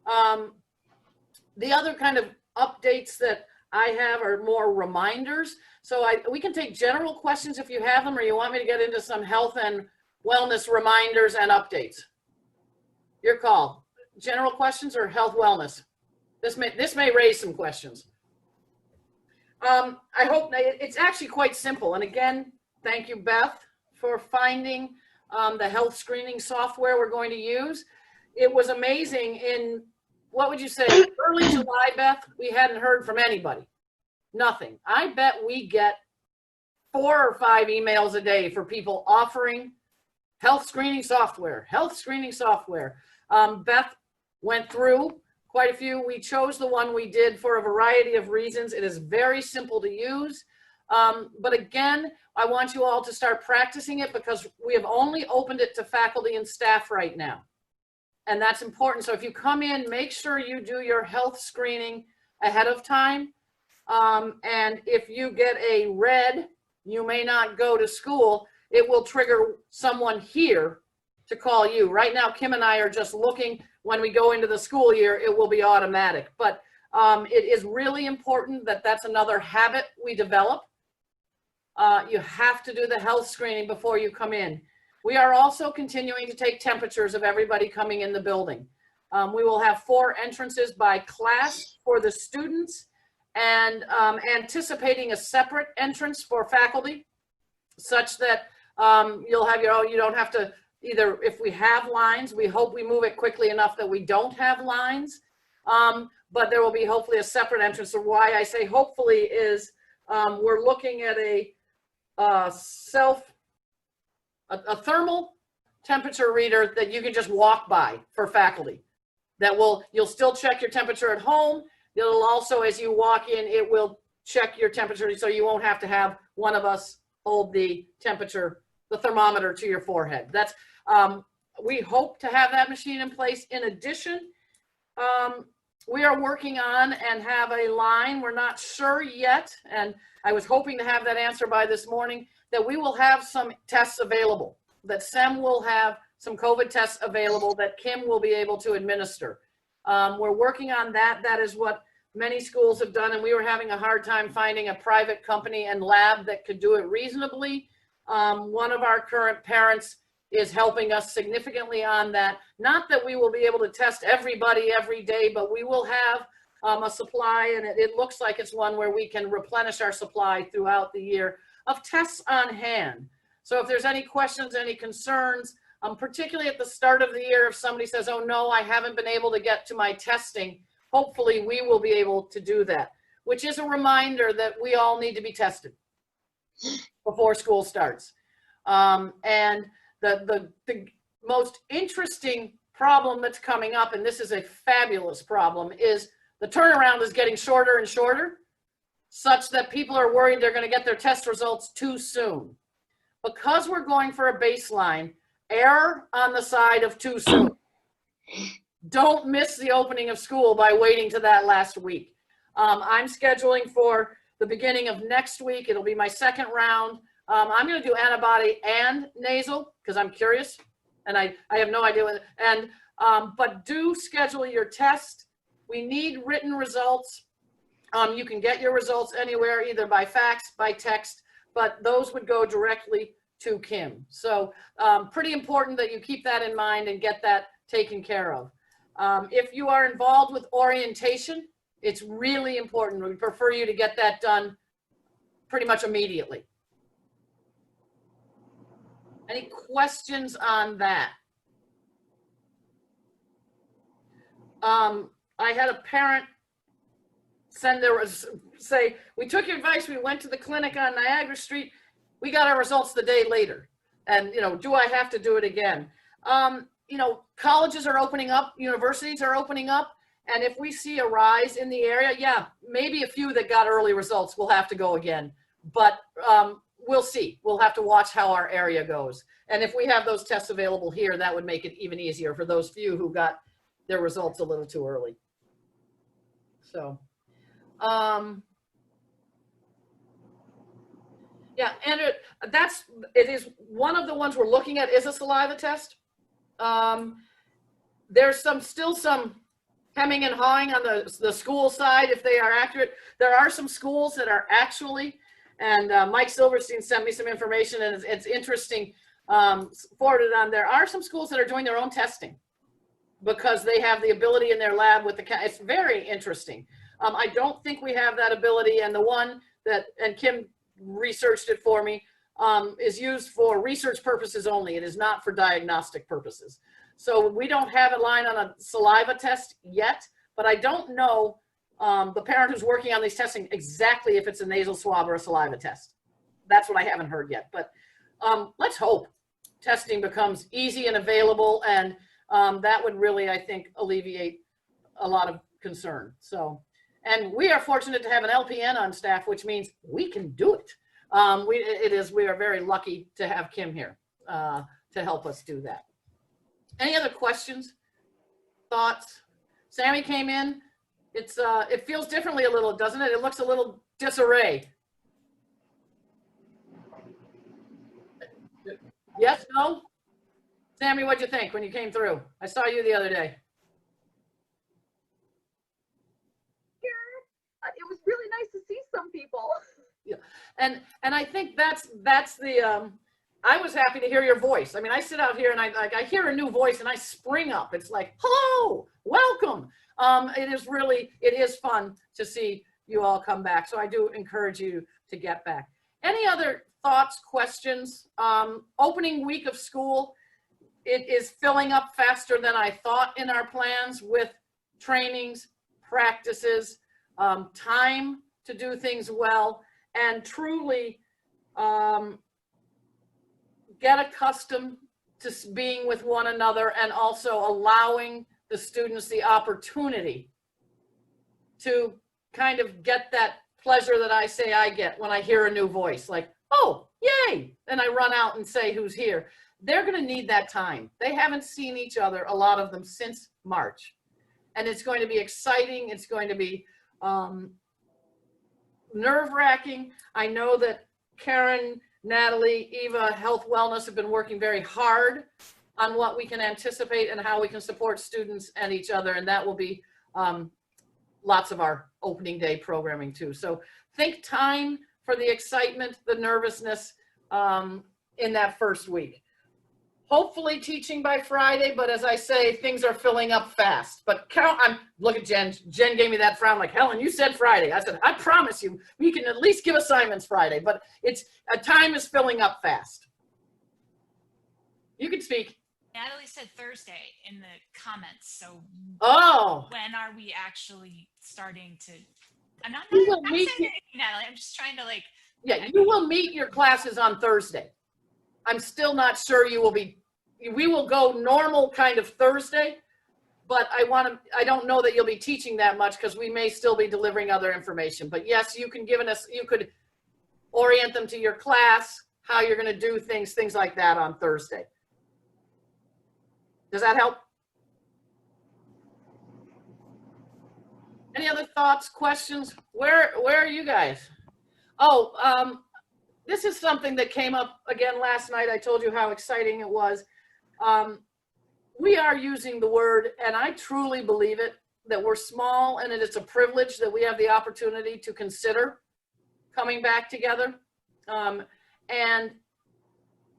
[SPEAKER 2] The other kind of updates that I have are more reminders. So we can take general questions if you have them, or you want me to get into some health and wellness reminders and updates. Your call. General questions or health wellness? This may raise some questions. I hope it's actually quite simple. And again, thank you, Beth, for finding the health screening software we're going to use. It was amazing. In, what would you say, early July, Beth, we hadn't heard from anybody. Nothing. I bet we get 4 or 5 emails a day for people offering health screening software, Beth went through quite a few. We chose the one we did for a variety of reasons. It is very simple to use. But again, I want you all to start practicing it, because we have only opened it to faculty and staff right now. And that's important. So if you come in, make sure you do your health screening ahead of time. And if you get a red, you may not go to school, it will trigger someone here to call you. Right now, Kim and I are just looking. When we go into the school year, it will be automatic. But it is really important that that's another habit we develop. You have to do the health screening before you come in. We are also continuing to take temperatures of everybody coming in the building. We will have 4 entrances by class for the students, and anticipating a separate entrance for faculty, such that you'll have your own, you don't have to either if we have lines, we hope we move it quickly enough that we don't have lines. But there will be hopefully a separate entrance. So why I say hopefully is we're looking at a thermal temperature reader that you can just walk by for faculty. You'll still check your temperature at home. It'll also, as you walk in, it will check your temperature, so you won't have to have one of us hold the temperature, the thermometer to your forehead. That's, we hope to have that machine in place. In addition, we are working on and have a line, we're not sure yet, and I was hoping to have that answer by this morning, that we will have some tests available, that SEM will have some COVID tests available that Kim will be able to administer. We're working on that. That is what many schools have done, and we were having a hard time finding a private company and lab that could do it reasonably. One of our current parents is helping us significantly on that. Not that we will be able to test everybody every day, but we will have a supply, and it looks like it's one where we can replenish our supply throughout the year of tests on hand. So if there's any questions, any concerns, particularly at the start of the year, if somebody says, oh no, I haven't been able to get to my testing, hopefully we will be able to do that, which is a reminder that we all need to be tested before school starts. And the most interesting problem that's coming up, and this is a fabulous problem, is the turnaround is getting shorter and shorter, such that people are worried they're going to get their test results too soon. Because we're going for a baseline, err on the side of too soon. Don't miss the opening of school by waiting to that last week. I'm scheduling for the beginning of next week. It'll be my second round. I'm going to do antibody and nasal because I'm curious, and I have no idea what. And but do schedule your test. We need written results. You can get your results anywhere, either by fax, by text, but those would go directly to Kim. So pretty important that you keep that in mind and get that taken care of. If you are involved with orientation, it's really important. We prefer you to get that done pretty much immediately. Any questions on that? I had a parent say, we took your advice, we went to the clinic on Niagara Street, we got our results the day later. And, you know, do I have to do it again? You know, colleges are opening up, universities are opening up. And if we see a rise in the area, yeah, maybe a few that got early results will have to go again. But we'll see. We'll have to watch how our area goes. And if we have those tests available here, that would make it even easier for those few who got their results a little too early. So, yeah, and it is one of the ones we're looking at is a saliva test. There's still some hemming and hawing on the school side if they are accurate. There are some schools that are actually, and Mike Silverstein sent me some information, and it's interesting, forwarded on. There are some schools that are doing their own testing because they have the ability in their lab with it's very interesting. I don't think we have that ability, and the one that, and Kim researched it for me, is used for research purposes only. It is not for diagnostic purposes. So we don't have a line on a saliva test yet, but I don't know the parent who's working on these testing exactly if it's a nasal swab or a saliva test. That's what I haven't heard yet, but let's hope testing becomes easy and available, and that would really, I think, alleviate a lot of concern. So, and we are fortunate to have an LPN on staff, which means we can do it. We are very lucky to have Kim here to help us do that. Any other questions, thoughts? Sammy came in. It feels differently a little, doesn't it? It looks a little disarray. Yes, no? Sammy, what'd you think when you came through? I saw you the other day.
[SPEAKER 5] It was really nice to see some people.
[SPEAKER 2] Yeah, and I think that's the. I was happy to hear your voice. I mean, I sit out here and I hear a new voice and I spring up. It's like, hello, welcome. It is fun to see you all come back. So I do encourage you to get back. Any other thoughts, questions? Opening week of school it is filling up faster than I thought in our plans with trainings, practices, time to do things well, and truly get accustomed to being with one another, and also allowing the students the opportunity to kind of get that pleasure that I say I get when I hear a new voice, like, oh, yay, and I run out and say who's here. They're going to need that time. They haven't seen each other, a lot of them, since March. And it's going to be exciting. It's going to be nerve-wracking. I know that Karen, Natalie, Eva, Health Wellness have been working very hard on what we can anticipate and how we can support students and each other. And that will be lots of our opening day programming too. So think time for the excitement, the nervousness in that first week. Hopefully teaching by Friday, but as I say, things are filling up fast. But look at Jen. Jen gave me that frown like, Helen, you said Friday. I said, I promise you, we can at least give assignments Friday, but time is filling up fast. You can speak.
[SPEAKER 7] Natalie said Thursday in the comments. So when are we actually starting to, I'm not saying anything, Natalie, I'm just trying to
[SPEAKER 2] yeah, you will meet your classes on Thursday. I'm still not sure we will go normal kind of Thursday, but I don't know that you'll be teaching that much because we may still be delivering other information. But yes, you could orient them to your class, how you're going to do things like that on Thursday. Does that help? Any other thoughts, questions? Where are you guys? This is something that came up again last night. I told you how exciting it was. We are using the word, and I truly believe it, that we're small and it's a privilege that we have the opportunity to consider coming back together. And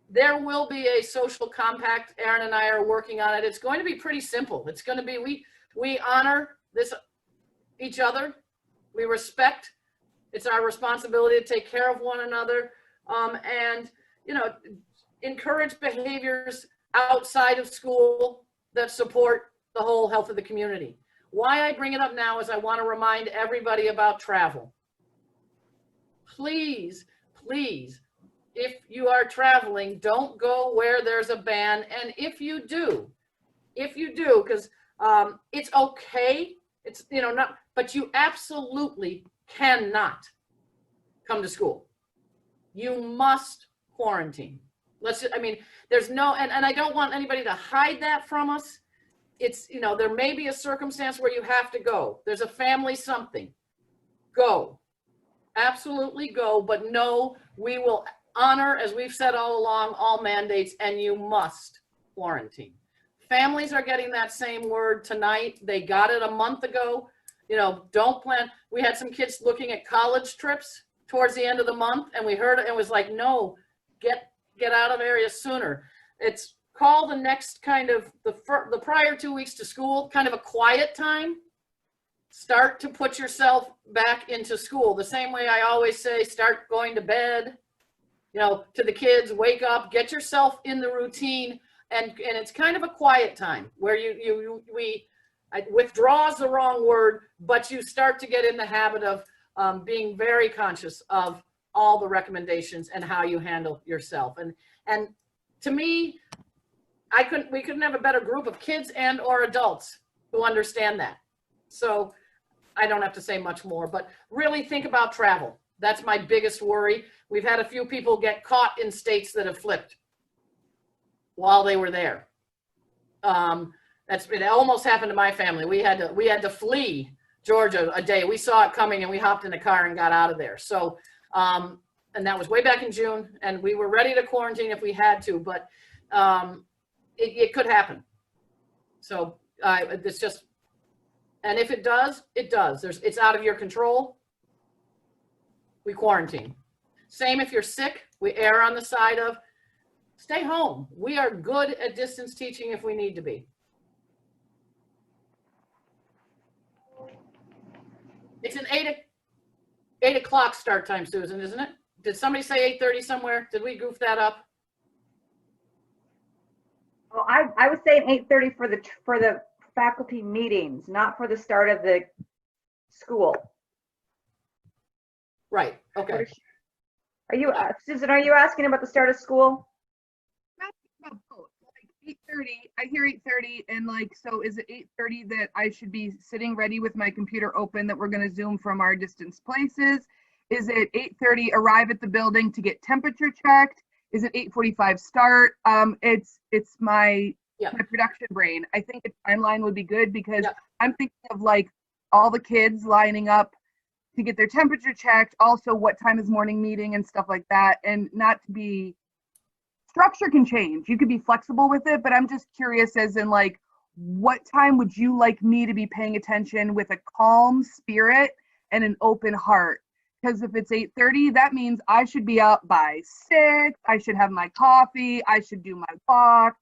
[SPEAKER 2] there will be a social compact. Aaron and I are working on it. It's going to be pretty simple. It's going to be, we honor each other. We respect. It's our responsibility to take care of one another. And, encourage behaviors outside of school that support the whole health of the community. Why I bring it up now is I want to remind everybody about travel. Please, please, if you are traveling, don't go where there's a ban. And if you do, because it's okay, it's, but you absolutely cannot come to school. You must quarantine. There's no, and I don't want anybody to hide that from us. It's, there may be a circumstance where you have to go. There's a family something. Go. Absolutely go. But no, we will honor, as we've said all along, all mandates, and you must quarantine. Families are getting that same word tonight. They got it a month ago. Don't plan. We had some kids looking at college trips towards the end of the month, and we heard it and was like, no, get out of areas sooner. It's called the next kind of the prior 2 weeks to school, kind of a quiet time. Start to put yourself back into school. The same way I always say, start going to bed, to the kids, wake up, get yourself in the routine. And it's kind of a quiet time where withdraw is the wrong word, but you start to get in the habit of being very conscious of all the recommendations and how you handle yourself. And to me, we couldn't have a better group of kids and or adults who understand that. So I don't have to say much more, but really think about travel. That's my biggest worry. We've had a few people get caught in states that have flipped while they were there. It almost happened to my family. We had to flee Georgia a day. We saw it coming and we hopped in the car and got out of there. So, and that was way back in June, and we were ready to quarantine if we had to, but it could happen. So it's just, and if it does, it does. It's out of your control. We quarantine. Same if you're sick, we err on the side of stay home. We are good at distance teaching if we need to be. It's an 8 o'clock start time, Susan, isn't it? Did somebody say 8:30 somewhere? Did we goof that up?
[SPEAKER 5] Oh, I was saying 8:30 for the faculty meetings, not for the start of the school.
[SPEAKER 2] Right, okay.
[SPEAKER 5] Are you, Susan, are you asking about the start of school?
[SPEAKER 8] About both. Like 8:30, I hear 8:30, and like, so is it 8:30 that I should be sitting ready with my computer open that we're going to Zoom from our distance places? Is it 8:30 arrive at the building to get temperature checked? Is it 8:45 start? It's my
[SPEAKER 2] Yep.
[SPEAKER 8] my production brain. I think a timeline would be good because
[SPEAKER 2] Yep.
[SPEAKER 8] I'm thinking of like all the kids lining up to get their temperature checked. Also, what time is morning meeting and stuff like that, and not to be structure can change. You could be flexible with it, but I'm just curious as in like, what time would you like me to be paying attention with a calm spirit and an open heart? Because if it's 8:30, that means I should be up by 6. I should have my coffee. I should do my walk.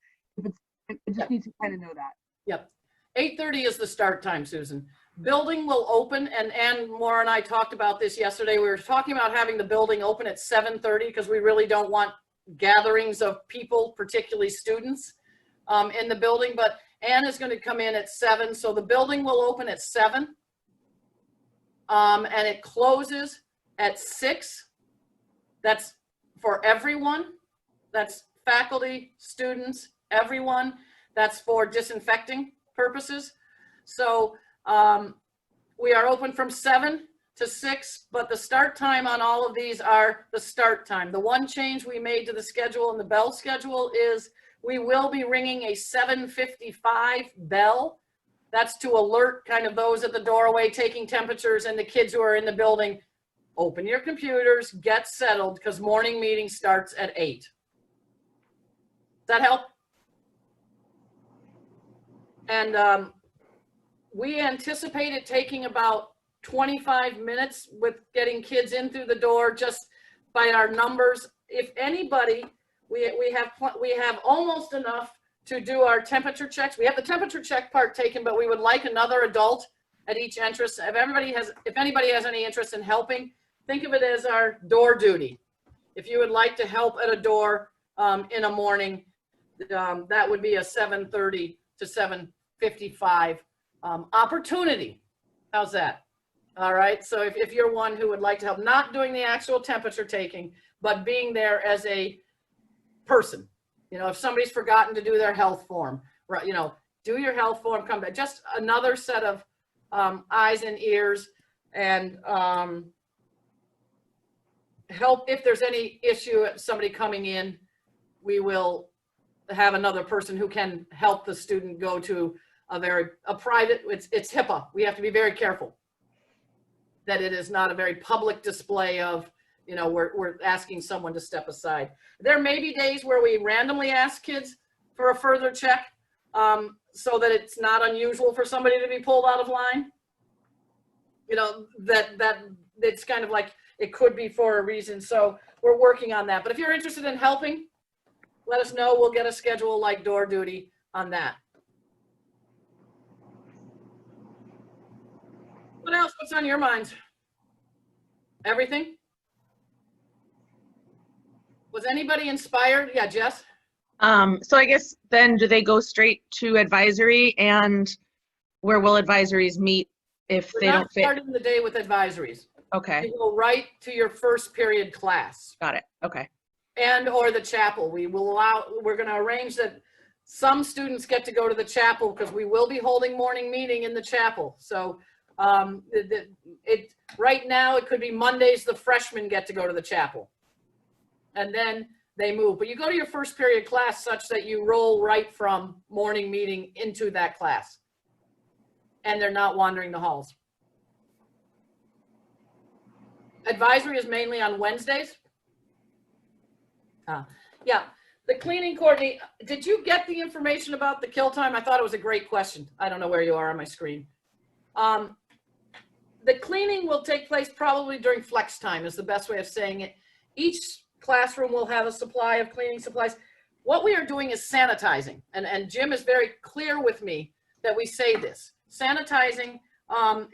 [SPEAKER 8] I just need to kind of know that.
[SPEAKER 2] Yep. 8:30 is the start time, Susan. Building will open, and Ann Moore and I talked about this yesterday. We were talking about having the building open at 7:30 because we really don't want gatherings of people, particularly students, in the building. But Ann is going to come in at 7, so the building will open at 7, and it closes at 6. That's for everyone. That's faculty, students, everyone. That's for disinfecting purposes. So we are open from 7 to 6, but the start time on all of these are the start time. The one change we made to the schedule and the bell schedule is we will be ringing a 7:55 bell. That's to alert kind of those at the doorway taking temperatures and the kids who are in the building. Open your computers, get settled, because morning meeting starts at 8. Does that help? And we anticipate it taking about 25 minutes with getting kids in through the door, just by our numbers. If anybody, we have almost enough to do our temperature checks. We have the temperature check part taken, but we would like another adult at each entrance. If anybody has any interest in helping, think of it as our door duty. If you would like to help at a door in a morning, that would be a 7:30 to 7:55 opportunity. How's that? All right. So if you're one who would like to help, not doing the actual temperature taking, but being there as a person, if somebody's forgotten to do their health form, right? Do your health form, come back. Just another set of eyes and ears, and help if there's any issue, somebody coming in, we will have another person who can help the student go to a private, it's HIPAA. We have to be very careful that it is not a very public display of, we're asking someone to step aside. There may be days where we randomly ask kids for a further check, so that it's not unusual for somebody to be pulled out of line. That it's kind of like, it could be for a reason. So we're working on that. But if you're interested in helping, let us know. We'll get a schedule like door duty on that. What else? What's on your minds? Everything? Was anybody inspired? Yeah, Jess?
[SPEAKER 4] So I guess then do they go straight to advisory, and where will advisories meet if they don't fit?
[SPEAKER 2] We're not starting the day with advisories.
[SPEAKER 4] Okay,
[SPEAKER 2] You go right to your first period class.
[SPEAKER 4] got it. Okay.
[SPEAKER 2] And or the chapel. We're going to arrange that some students get to go to the chapel because we will be holding morning meeting in the chapel. So right now it could be Mondays the freshmen get to go to the chapel, and then they move. But you go to your first period class such that you roll right from morning meeting into that class, and they're not wandering the halls. Advisory is mainly on Wednesdays. Yeah, the cleaning coordinator, did you get the information about the kill time? I thought it was a great question. I don't know where you are on my screen. The cleaning will take place probably during flex time is the best way of saying it. Each classroom will have a supply of cleaning supplies. What we are doing is sanitizing, and Jim is very clear with me that we say this. Sanitizing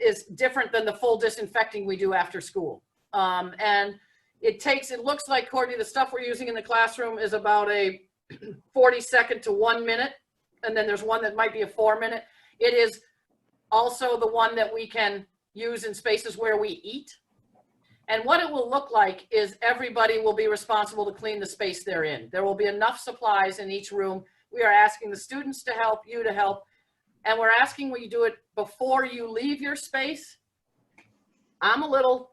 [SPEAKER 2] is different than the full disinfecting we do after school. And it looks like, Courtney, the stuff we're using in the classroom is about a 40-second to 1 minute, and then there's one that might be a 4-minute. It is also the one that we can use in spaces where we eat. And what it will look like is everybody will be responsible to clean the space they're in. There will be enough supplies in each room. We are asking the students to help, you to help, and we're asking will you do it before you leave your space. I'm a little,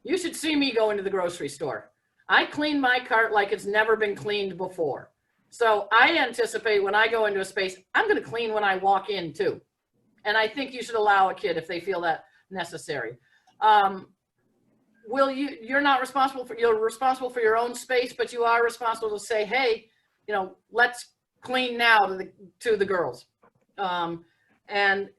[SPEAKER 2] you should see me go into the grocery store. I clean my cart like it's never been cleaned before. So I anticipate when I go into a space, I'm going to clean when I walk in too. And I think you should allow a kid if they feel that necessary. You're not responsible for, you're responsible for your own space, but you are responsible to say, hey, you know, let's clean now to the girls. And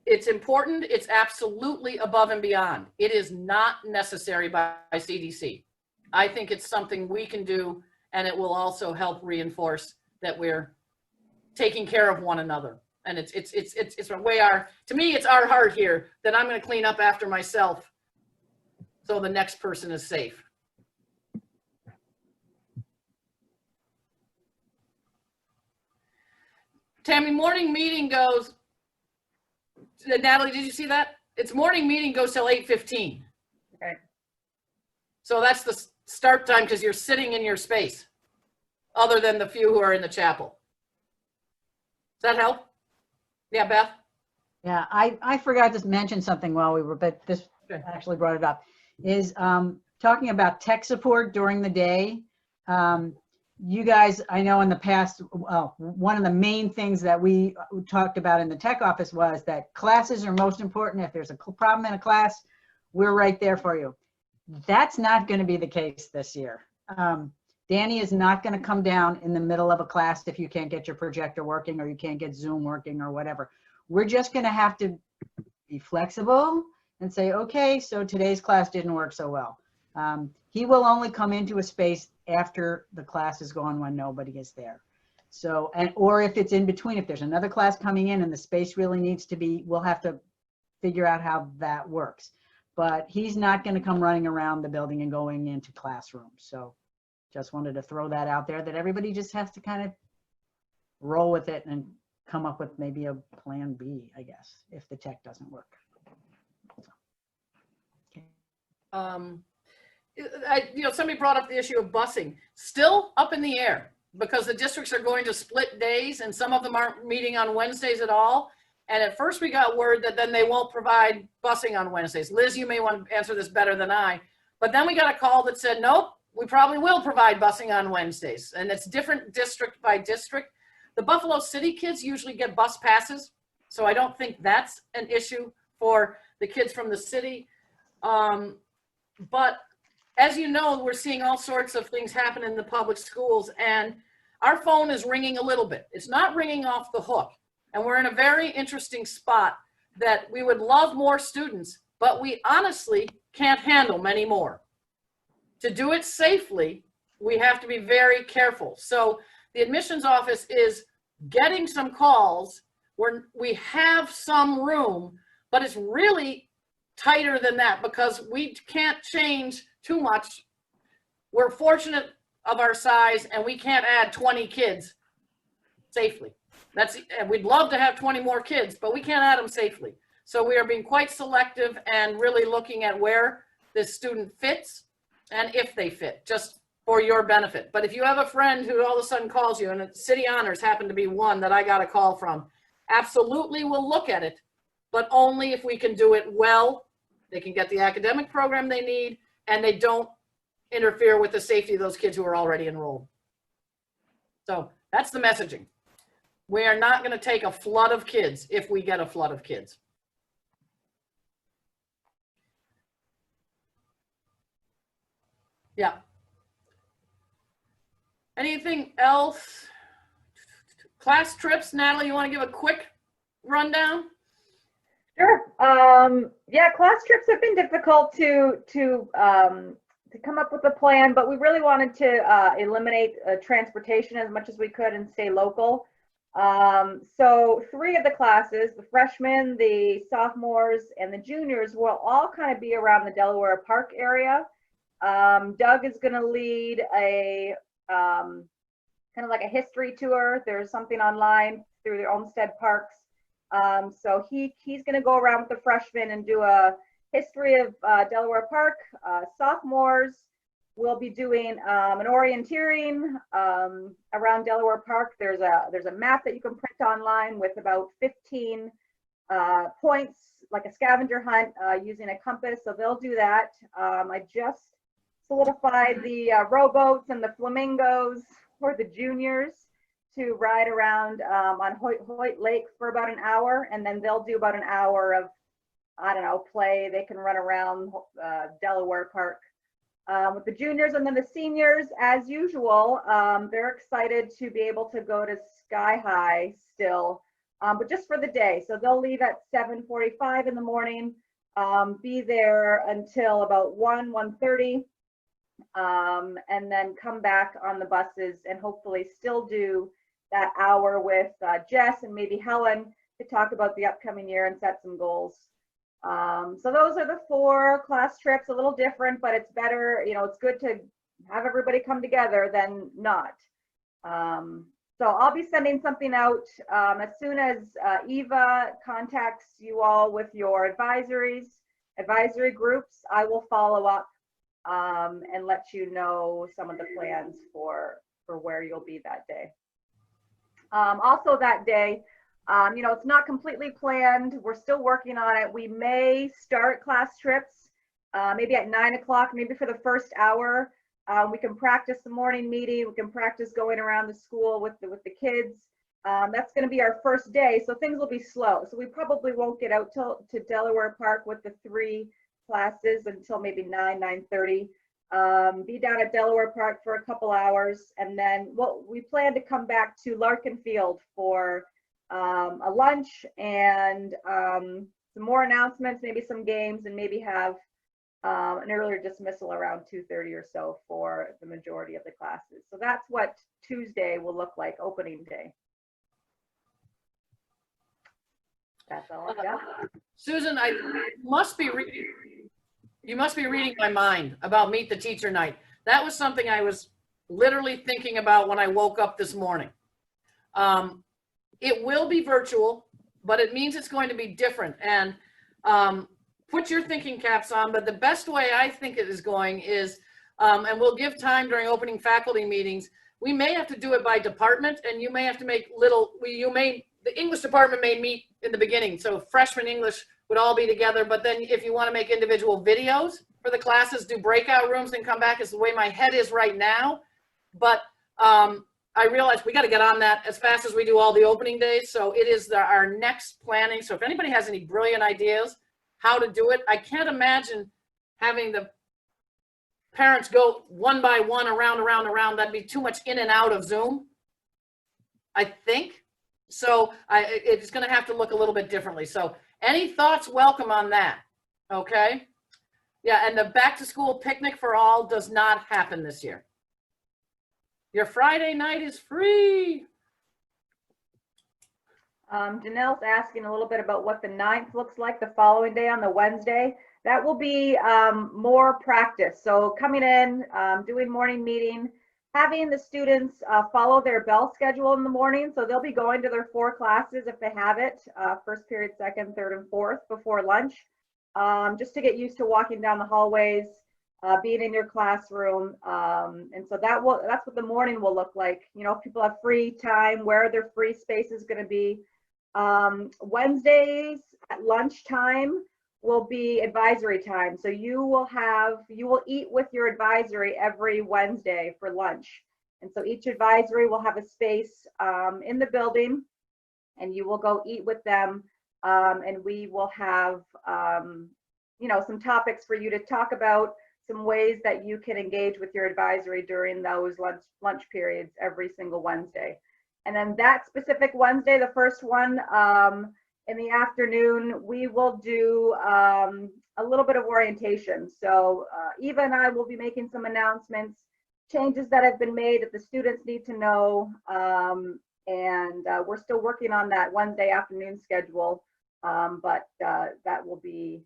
[SPEAKER 2] it's important. It's absolutely above and beyond. It is not necessary by CDC. I think it's something we can do, and it will also help reinforce that we're taking care of one another. And it's the way to me, it's our heart here that I'm going to clean up after myself so the next person is safe. Tammy, morning meeting goes, Natalie, did you see that? It's morning meeting goes till 8:15.
[SPEAKER 5] Okay.
[SPEAKER 2] So that's the start time because you're sitting in your space, other than the few who are in the chapel. Does that help? Yeah, Beth?
[SPEAKER 1] Yeah, I forgot to mention something while we were, but this actually brought it up, is talking about tech support during the day. You guys, I know in the past, well, one of the main things that we talked about in the tech office was that classes are most important. If there's a problem in a class, we're right there for you. That's not going to be the case this year. Danny is not going to come down in the middle of a class if you can't get your projector working or you can't get Zoom working or whatever. We're just going to have to be flexible and say, okay, so today's class didn't work so well. He will only come into a space after the class is gone when nobody is there. So, or if it's in between, if there's another class coming in and the space really needs to be, we'll have to figure out how that works. But he's not going to come running around the building and going into classrooms. So just wanted to throw that out there, that everybody just has to kind of roll with it and come up with maybe a plan B, I guess, if the tech doesn't work. So, okay.
[SPEAKER 2] Somebody brought up the issue of busing. Still up in the air because the districts are going to split days and some of them aren't meeting on Wednesdays at all. And at first we got word that then they won't provide busing on Wednesdays. Liz, you may want to answer this better than I. But then we got a call that said, nope, we probably will provide busing on Wednesdays. And it's different district by district. The Buffalo City kids usually get bus passes. So I don't think that's an issue for the kids from the city. But as you know, we're seeing all sorts of things happen in the public schools and our phone is ringing a little bit. It's not ringing off the hook. And we're in a very interesting spot that we would love more students, but we honestly can't handle many more. To do it safely, we have to be very careful. So the admissions office is getting some calls where we have some room, but it's really tighter than that because we can't change too much. We're fortunate of our size and we can't add 20 kids safely. We'd love to have 20 more kids, but we can't add them safely. So we are being quite selective and really looking at where this student fits and if they fit, just for your benefit. But if you have a friend who all of a sudden calls you, and City Honors happened to be one that I got a call from, absolutely we'll look at it, but only if we can do it well. They can get the academic program they need, and they don't interfere with the safety of those kids who are already enrolled. So that's the messaging. We are not going to take a flood of kids if we get a flood of kids. Yeah. Anything else? Class trips, Natalie, you want to give a quick rundown?
[SPEAKER 5] Sure. Yeah, class trips have been difficult to come up with a plan, but we really wanted to eliminate transportation as much as we could and stay local. So 3 of the classes, the freshmen, the sophomores, and the juniors, will all kind of be around the Delaware Park area. Doug is going to lead a kind of like a history tour. There's something online through the Olmsted Parks. So he's going to go around with the freshmen and do a history of Delaware Park. Sophomores will be doing an orienteering around Delaware Park. There's a map that you can print online with about 15 points, like a scavenger hunt using a compass. So they'll do that. I just solidified the rowboats and the flamingos for the juniors to ride around on Hoyt Lake for about an hour, and then they'll do about an hour of, I don't know, play. They can run around Delaware Park with the juniors. And then the seniors, as usual, they're excited to be able to go to Sky High still, but just for the day. So they'll leave at 7:45 in the morning, be there until about 1:30, and then come back on the buses and hopefully still do that hour with Jess and maybe Helen to talk about the upcoming year and set some goals. So those are the 4 class trips, a little different, but it's better, you know, it's good to have everybody come together than not. So I'll be sending something out as soon as Eva contacts you all with your advisory groups. I will follow up and let you know some of the plans for where you'll be that day. Also that day, you know, it's not completely planned. We're still working on it. We may start class trips maybe at 9 o'clock, maybe for the first hour. We can practice the morning meeting. We can practice going around the school with the kids. That's going to be our first day, so things will be slow. So we probably won't get out to Delaware Park with the 3 classes until maybe 9:30. Be down at Delaware Park for a couple hours, and then we plan to come back to Larkin Field for a lunch and some more announcements, maybe some games, and maybe have an earlier dismissal around 2:30 or so for the majority of the classes. So that's what Tuesday will look like, opening day. That's all I've got.
[SPEAKER 2] Susan, you must be reading my mind about Meet the Teacher Night. That was something I was literally thinking about when I woke up this morning. It will be virtual, but it means it's going to be different. And put your thinking caps on, but the best way I think it is going is, and we'll give time during opening faculty meetings, we may have to do it by department, and you may have to make the English department may meet in the beginning. So freshman English would all be together, but then if you want to make individual videos for the classes, do breakout rooms and come back, is the way my head is right now. But I realize we got to get on that as fast as we do all the opening days. So it is our next planning. So if anybody has any brilliant ideas how to do it, I can't imagine having the parents go one by one around. That'd be too much in and out of Zoom, I think. So it's going to have to look a little bit differently. So any thoughts, welcome on that. Okay. Yeah. And the back to school picnic for all does not happen this year. Your Friday night is free.
[SPEAKER 5] Janelle's asking a little bit about what the 9th looks like the following day on the Wednesday. That will be more practice. So coming in, doing morning meeting, having the students follow their bell schedule in the morning. So they'll be going to their 4 classes if they have it, first period, second, third, and fourth before lunch, just to get used to walking down the hallways, being in your classroom. And so that's what the morning will look like. You know, if people have free time, where their free space is going to be. Wednesdays at lunchtime will be advisory time. So you will eat with your advisory every Wednesday for lunch. And so each advisory will have a space in the building, and you will go eat with them. And we will have, you know, some topics for you to talk about, some ways that you can engage with your advisory during those lunch periods every single Wednesday. And then that specific Wednesday, the first one, in the afternoon, we will do a little bit of orientation. So Eva and I will be making some announcements, changes that have been made that the students need to know. And we're still working on that Wednesday afternoon schedule, but that will be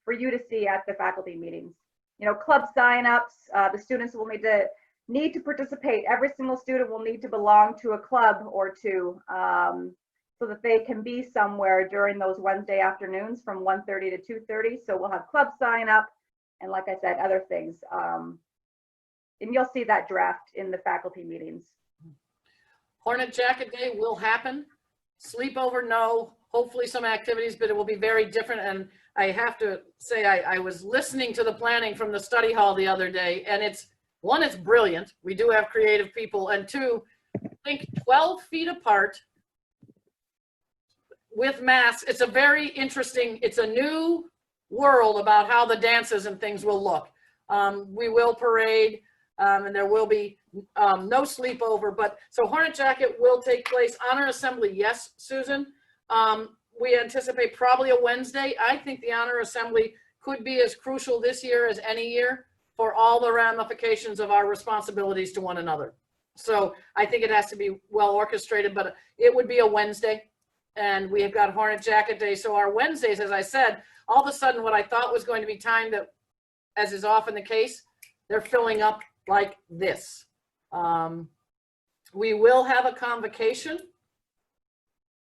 [SPEAKER 5] for you to see at the faculty meetings. You know, club signups, the students will need to need to participate. Every single student will need to belong to a club or two, so that they can be somewhere during those Wednesday afternoons from 1:30 to 2:30. So we'll have club sign up and, like I said, other things. And you'll see that draft in the faculty meetings.
[SPEAKER 2] Hornet Jacket Day will happen. Sleepover, no. Hopefully some activities, but it will be very different. And I have to say, I was listening to the planning from the study hall the other day, and it's, one, it's brilliant. We do have creative people. And two, think 12 feet apart with masks. It's a very interesting, it's a new world about how the dances and things will look. We will parade, and there will be no sleepover, but so Hornet Jacket will take place. Honor Assembly, yes, Susan. We anticipate probably a Wednesday. I think the Honor Assembly could be as crucial this year as any year for all the ramifications of our responsibilities to one another. So I think it has to be well orchestrated, but it would be a Wednesday. And we have got Hornet Jacket Day. So our Wednesdays, as I said, all of a sudden what I thought was going to be time that, as is often the case, they're filling up like this. We will have a convocation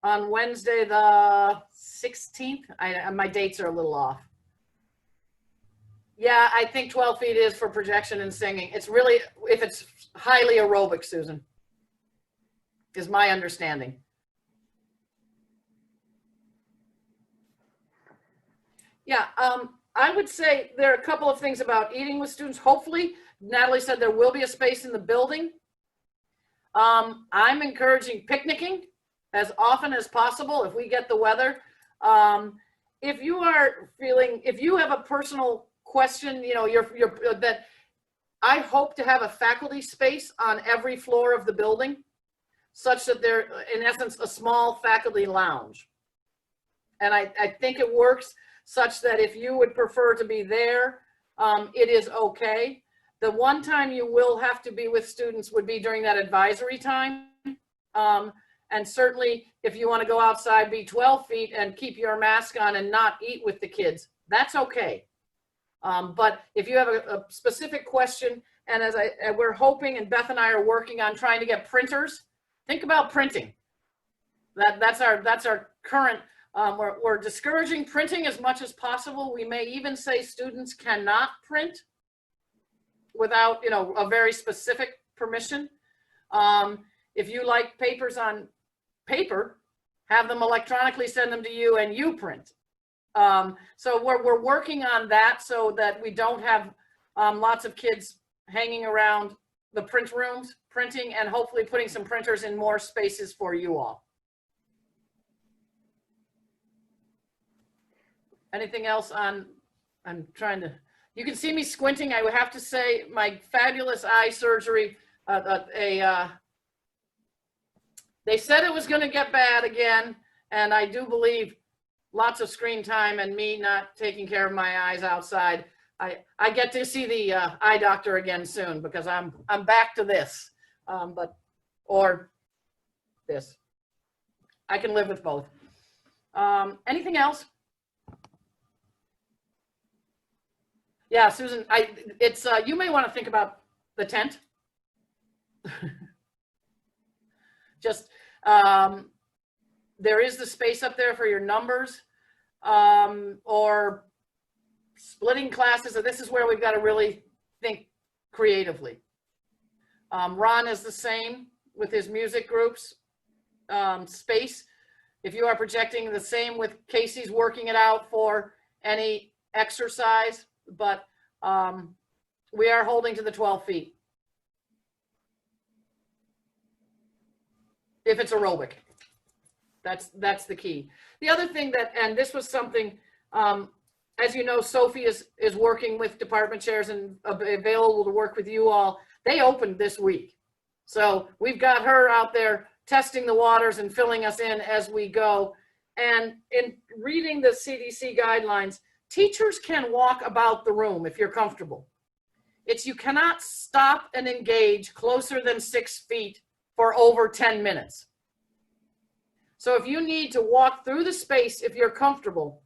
[SPEAKER 2] on Wednesday, the 16th. My dates are a little off. Yeah, I think 12 feet is for projection and singing. It's really, if it's highly aerobic, Susan, is my understanding. Yeah, I would say there are a couple of things about eating with students. Hopefully, Natalie said there will be a space in the building. I'm encouraging picnicking as often as possible if we get the weather. If you are feeling, if you have a personal question, you know, that I hope to have a faculty space on every floor of the building, such that they're, in essence, a small faculty lounge. And I think it works such that if you would prefer to be there, it is okay. The one time you will have to be with students would be during that advisory time. And certainly if you want to go outside, be 12 feet and keep your mask on and not eat with the kids, that's okay. But if you have a specific question, and we're hoping, and Beth and I are working on trying to get printers, think about printing. That's our current, we're discouraging printing as much as possible. We may even say students cannot print without, you know, a very specific permission. If you like papers on paper, have them electronically send them to you and you print. So we're working on that so that we don't have lots of kids hanging around the print rooms printing, and hopefully putting some printers in more spaces for you all. Anything else on, I'm trying to, you can see me squinting. I would have to say my fabulous eye surgery, they said it was going to get bad again. And I do believe lots of screen time and me not taking care of my eyes outside. I get to see the eye doctor again soon, because I'm back to this, or this. I can live with both. Anything else? Yeah, Susan, you may want to think about the tent. Just, there is the space up there for your numbers, or splitting classes. So this is where we've got to really think creatively. Ron is the same with his music groups, space. If you are projecting, the same with Casey's working it out for any exercise, but we are holding to the 12 feet. If it's aerobic, that's the key. The other thing that, and this was something, as you know, Sophie is working with department chairs and available to work with you all. They opened this week. So we've got her out there testing the waters and filling us in as we go. And in reading the CDC guidelines, teachers can walk about the room if you're comfortable. You cannot stop and engage closer than 6 feet for over 10 minutes. So if you need to walk through the space, if you're comfortable,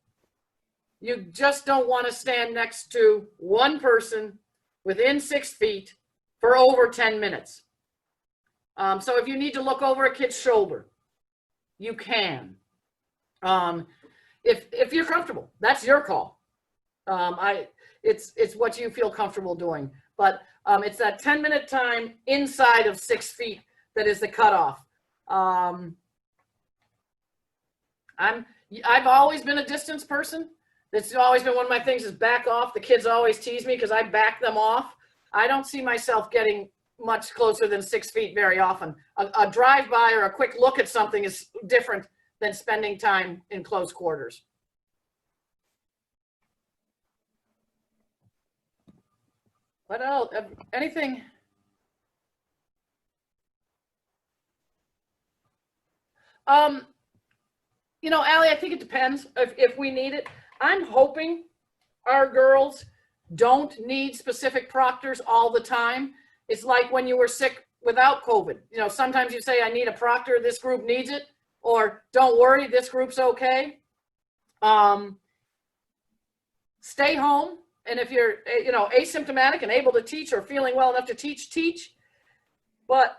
[SPEAKER 2] you just don't want to stand next to one person within 6 feet for over 10 minutes. So if you need to look over a kid's shoulder, you can. If you're comfortable, that's your call. It's what you feel comfortable doing, but it's that 10-minute time inside of 6 feet that is the cutoff. I've always been a distance person. That's always been one of my things is back off. The kids always tease me because I back them off. I don't see myself getting much closer than 6 feet very often. A drive-by or a quick look at something is different than spending time in close quarters. What else? Anything? You know, Allie, I think it depends if we need it. I'm hoping our girls don't need specific proctors all the time. It's like when you were sick without COVID. You know, sometimes you say, I need a proctor, this group needs it, or don't worry, this group's okay. Stay home. And if you're, you know, asymptomatic and able to teach or feeling well enough to teach, teach. But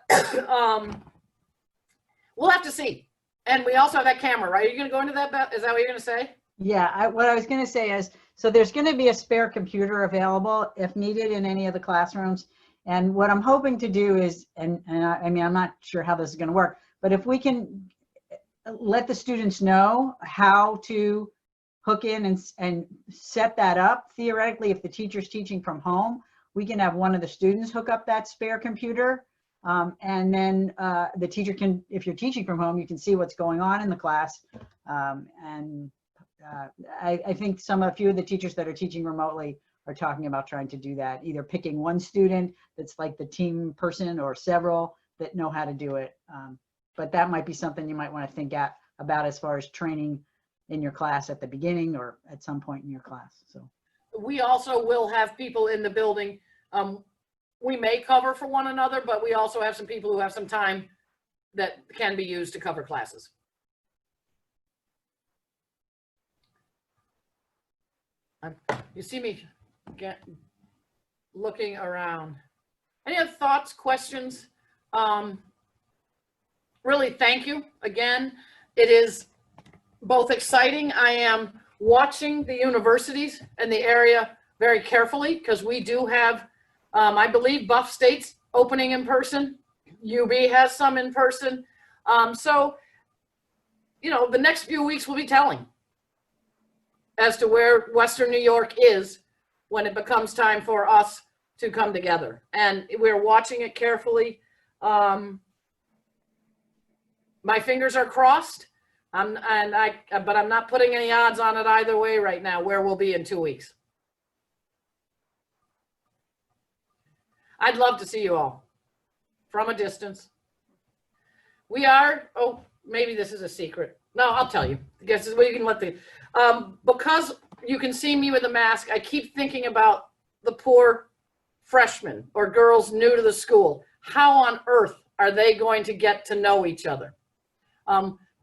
[SPEAKER 2] we'll have to see. And we also have that camera, right? Are you going to go into that, Beth? Is that what you're going to say?
[SPEAKER 1] Yeah, what I was going to say is, so there's going to be a spare computer available if needed in any of the classrooms. And what I'm hoping to do is, and I mean, I'm not sure how this is going to work, but if we can let the students know how to hook in and set that up, theoretically, if the teacher's teaching from home, we can have one of the students hook up that spare computer. And then the teacher can, if you're teaching from home, you can see what's going on in the class. I think a few of the teachers that are teaching remotely are talking about trying to do that, either picking one student that's like the team person or several that know how to do it. But that might be something you might want to think about as far as training in your class at the beginning or at some point in your class. So
[SPEAKER 2] we also will have people in the building. We may cover for one another, but we also have some people who have some time that can be used to cover classes. You see me looking around. Any other thoughts, questions? Really, thank you again. It is both exciting. I am watching the universities and the area very carefully because we do have, I believe, Buff State's opening in person. UB has some in person. So, you know, the next few weeks will be telling as to where Western New York is when it becomes time for us to come together. And we're watching it carefully. My fingers are crossed. But I'm not putting any odds on it either way right now, where we'll be in 2 weeks. I'd love to see you all from a distance. We are, oh, maybe this is a secret. No, I'll tell you. I guess we can let the, because you can see me with a mask, I keep thinking about the poor freshmen or girls new to the school. How on earth are they going to get to know each other?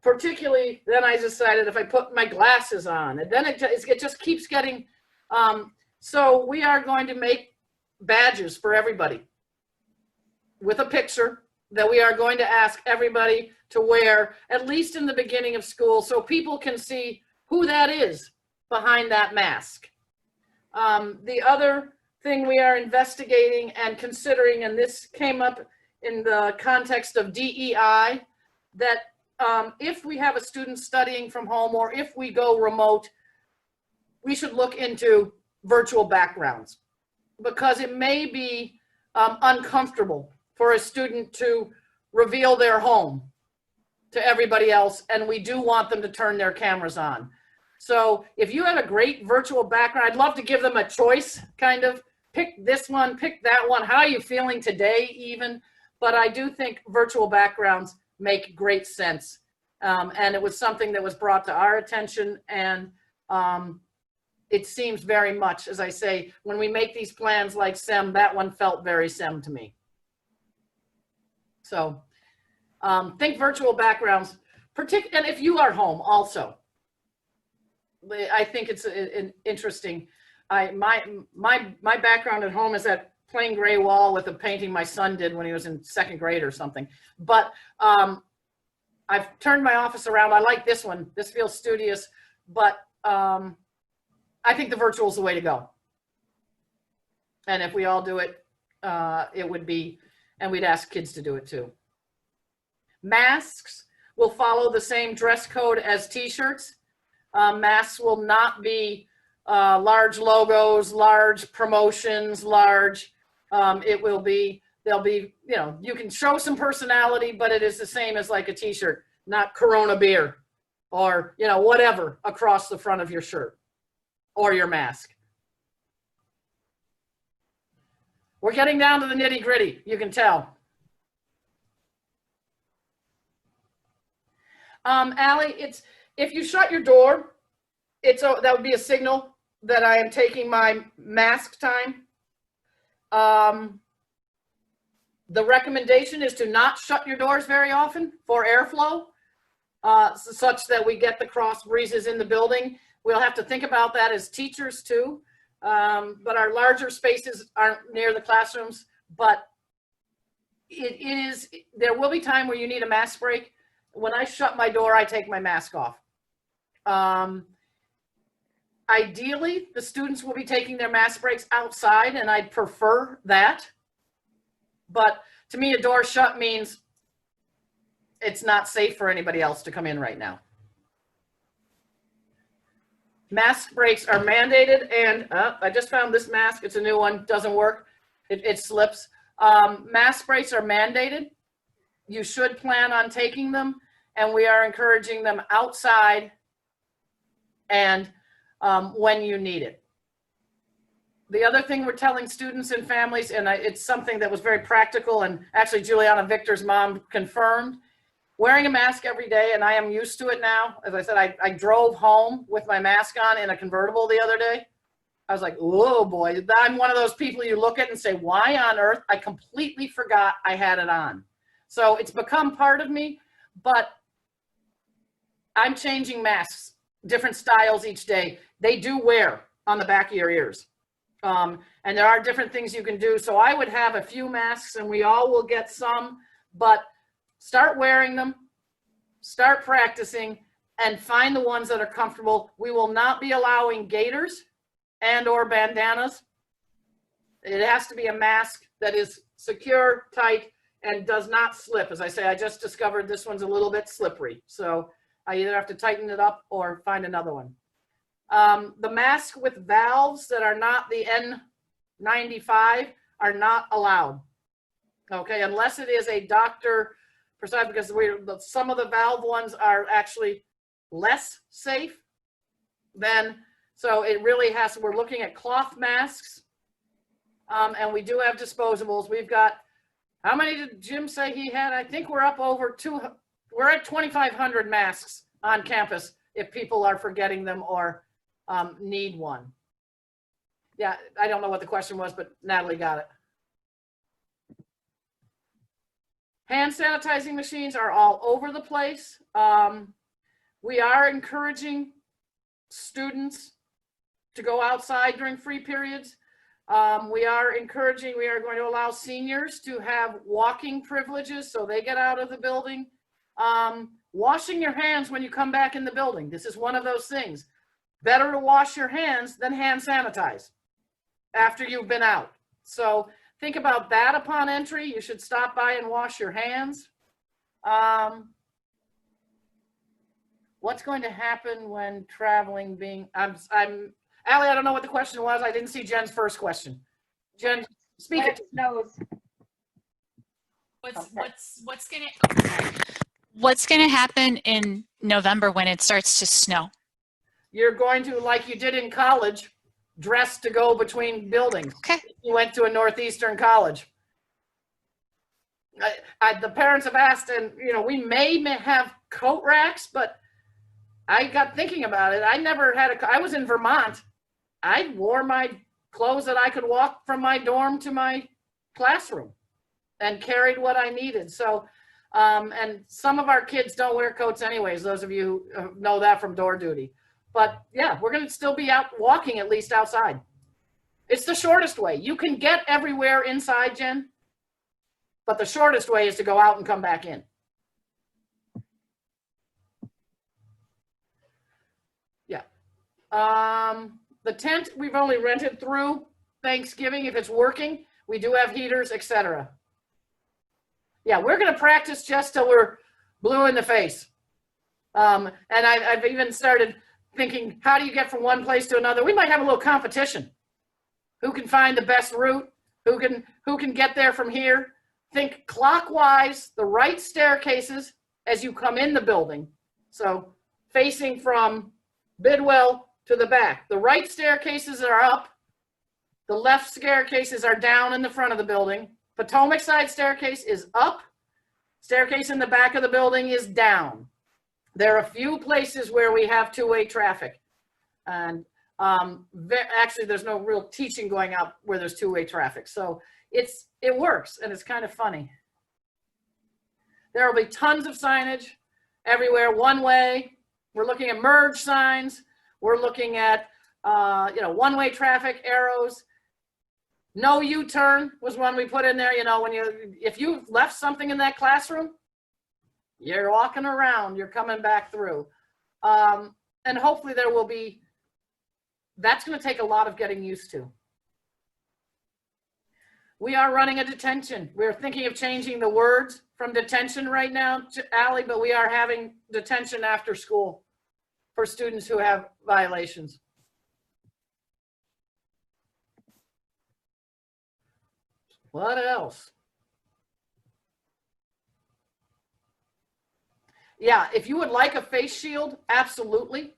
[SPEAKER 2] Particularly, then I decided if I put my glasses on, and then it just keeps getting, so we are going to make badges for everybody with a picture that we are going to ask everybody to wear, at least in the beginning of school, so people can see who that is behind that mask. The other thing we are investigating and considering, and this came up in the context of DEI, that if we have a student studying from home or if we go remote, we should look into virtual backgrounds because it may be uncomfortable for a student to reveal their home to everybody else, and we do want them to turn their cameras on. So if you have a great virtual background, I'd love to give them a choice, kind of pick this one, pick that one. How are you feeling today even? But I do think virtual backgrounds make great sense. And it was something that was brought to our attention. And it seems very much, as I say, when we make these plans like SEM, that one felt very SEM to me. So think virtual backgrounds, and if you are home also. I think it's interesting. My background at home is that plain gray wall with a painting my son did when he was in second grade or something. But I've turned my office around. I like this one. This feels studious, but I think the virtual is the way to go. And if we all do it, it would be, and we'd ask kids to do it too. Masks will follow the same dress code as t-shirts. Masks will not be large logos, large promotions, large, it will be, they'll be, you know, you can show some personality, but it is the same as like a t-shirt, not Corona beer or, you know, whatever across the front of your shirt or your mask. We're getting down to the nitty gritty, you can tell. Allie, it's, if you shut your door, that would be a signal that I am taking my mask time. The recommendation is to not shut your doors very often for airflow, such that we get the cross breezes in the building. We'll have to think about that as teachers too. But our larger spaces aren't near the classrooms, but there will be time where you need a mask break. When I shut my door, I take my mask off. Ideally, the students will be taking their mask breaks outside, and I'd prefer that. But to me, a door shut means it's not safe for anybody else to come in right now. Mask breaks are mandated, and I just found this mask. It's a new one, doesn't work. It slips. Mask breaks are mandated. You should plan on taking them, and we are encouraging them outside and when you need it. The other thing we're telling students and families, and it's something that was very practical, and actually Juliana Victor's mom confirmed, wearing a mask every day, and I am used to it now. As I said, I drove home with my mask on in a convertible the other day. I was like, oh boy, I'm one of those people you look at and say, why on earth? I completely forgot I had it on. So it's become part of me, but I'm changing masks, different styles each day. They do wear on the back of your ears. And there are different things you can do. So I would have a few masks, and we all will get some, but start wearing them, start practicing, and find the ones that are comfortable. We will not be allowing gaiters and or bandanas. It has to be a mask that is secure, tight, and does not slip. As I say, I just discovered this one's a little bit slippery. So I either have to tighten it up or find another one. The mask with valves that are not the N95 are not allowed. Okay, unless it is a doctor prescribed, because some of the valve ones are actually less safe than, so it really has, we're looking at cloth masks, and we do have disposables. We've got, how many did Jim say he had? I think we're up over we're at 2,500 masks on campus if people are forgetting them or need one. Yeah, I don't know what the question was, but Natalie got it. Hand sanitizing machines are all over the place. We are encouraging students to go outside during free periods. We are going to allow seniors to have walking privileges so they get out of the building. Washing your hands when you come back in the building. This is one of those things. Better to wash your hands than hand sanitize after you've been out. So think about that upon entry. You should stop by and wash your hands. What's going to happen when traveling Allie, I don't know what the question was. I didn't see Jen's first question. Jen, speak it.
[SPEAKER 5] Snows.
[SPEAKER 7] What's gonna happen in November when it starts to snow?
[SPEAKER 2] You're going to, like you did in college, dress to go between buildings.
[SPEAKER 7] Okay.
[SPEAKER 2] You went to a Northeastern college. The parents have asked, and we may have coat racks, but I got thinking about it. I never had I was in Vermont. I wore my clothes that I could walk from my dorm to my classroom and carried what I needed. So, and some of our kids don't wear coats anyways. Those of you who know that from door duty. But yeah, we're going to still be out walking, at least outside. It's the shortest way. You can get everywhere inside, Jen, but the shortest way is to go out and come back in. Yeah. The tent we've only rented through Thanksgiving. If it's working, we do have heaters, etc. Yeah, we're going to practice just till we're blue in the face. And I've even started thinking, how do you get from one place to another? We might have a little competition. Who can find the best route? Who can get there from here? Think clockwise, the right staircases as you come in the building. So facing from Bidwell to the back. The right staircases are up. The left staircases are down in the front of the building. Potomac side staircase is up. Staircase in the back of the building is down. There are a few places where we have two-way traffic. And actually, there's no real teaching going out where there's two-way traffic. So it works, and it's kind of funny. There will be tons of signage everywhere, one way. We're looking at merge signs. We're looking at one-way traffic arrows. No U-turn was one we put in there. If you left something in that classroom, you're walking around, you're coming back through. And hopefully there will be, that's going to take a lot of getting used to. We are running a detention. We're thinking of changing the words from detention right now to Ally, but we are having detention after school for students who have violations. What else? Yeah, if you would like a face shield, absolutely.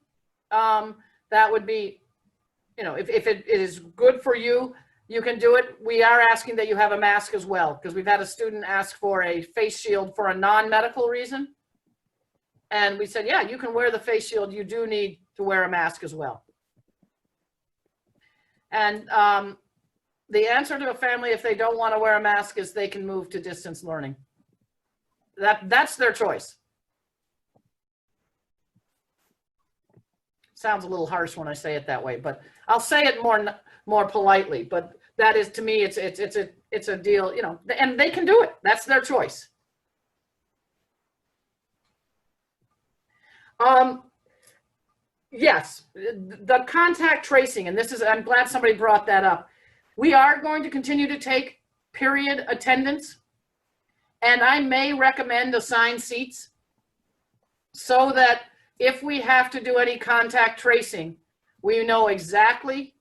[SPEAKER 2] That would be, if it is good for you, you can do it. We are asking that you have a mask as well, because we've had a student ask for a face shield for a non-medical reason. And we said, yeah, you can wear the face shield. You do need to wear a mask as well. And the answer to a family, if they don't want to wear a mask, is they can move to distance learning. That's their choice. Sounds a little harsh when I say it that way, but I'll say it more politely. But that is, to me, it's a deal, and they can do it. That's their choice. Yes, the contact tracing, and I'm glad somebody brought that up. We are going to continue to take period attendance, and I may recommend assigned seats so that if we have to do any contact tracing, we know exactly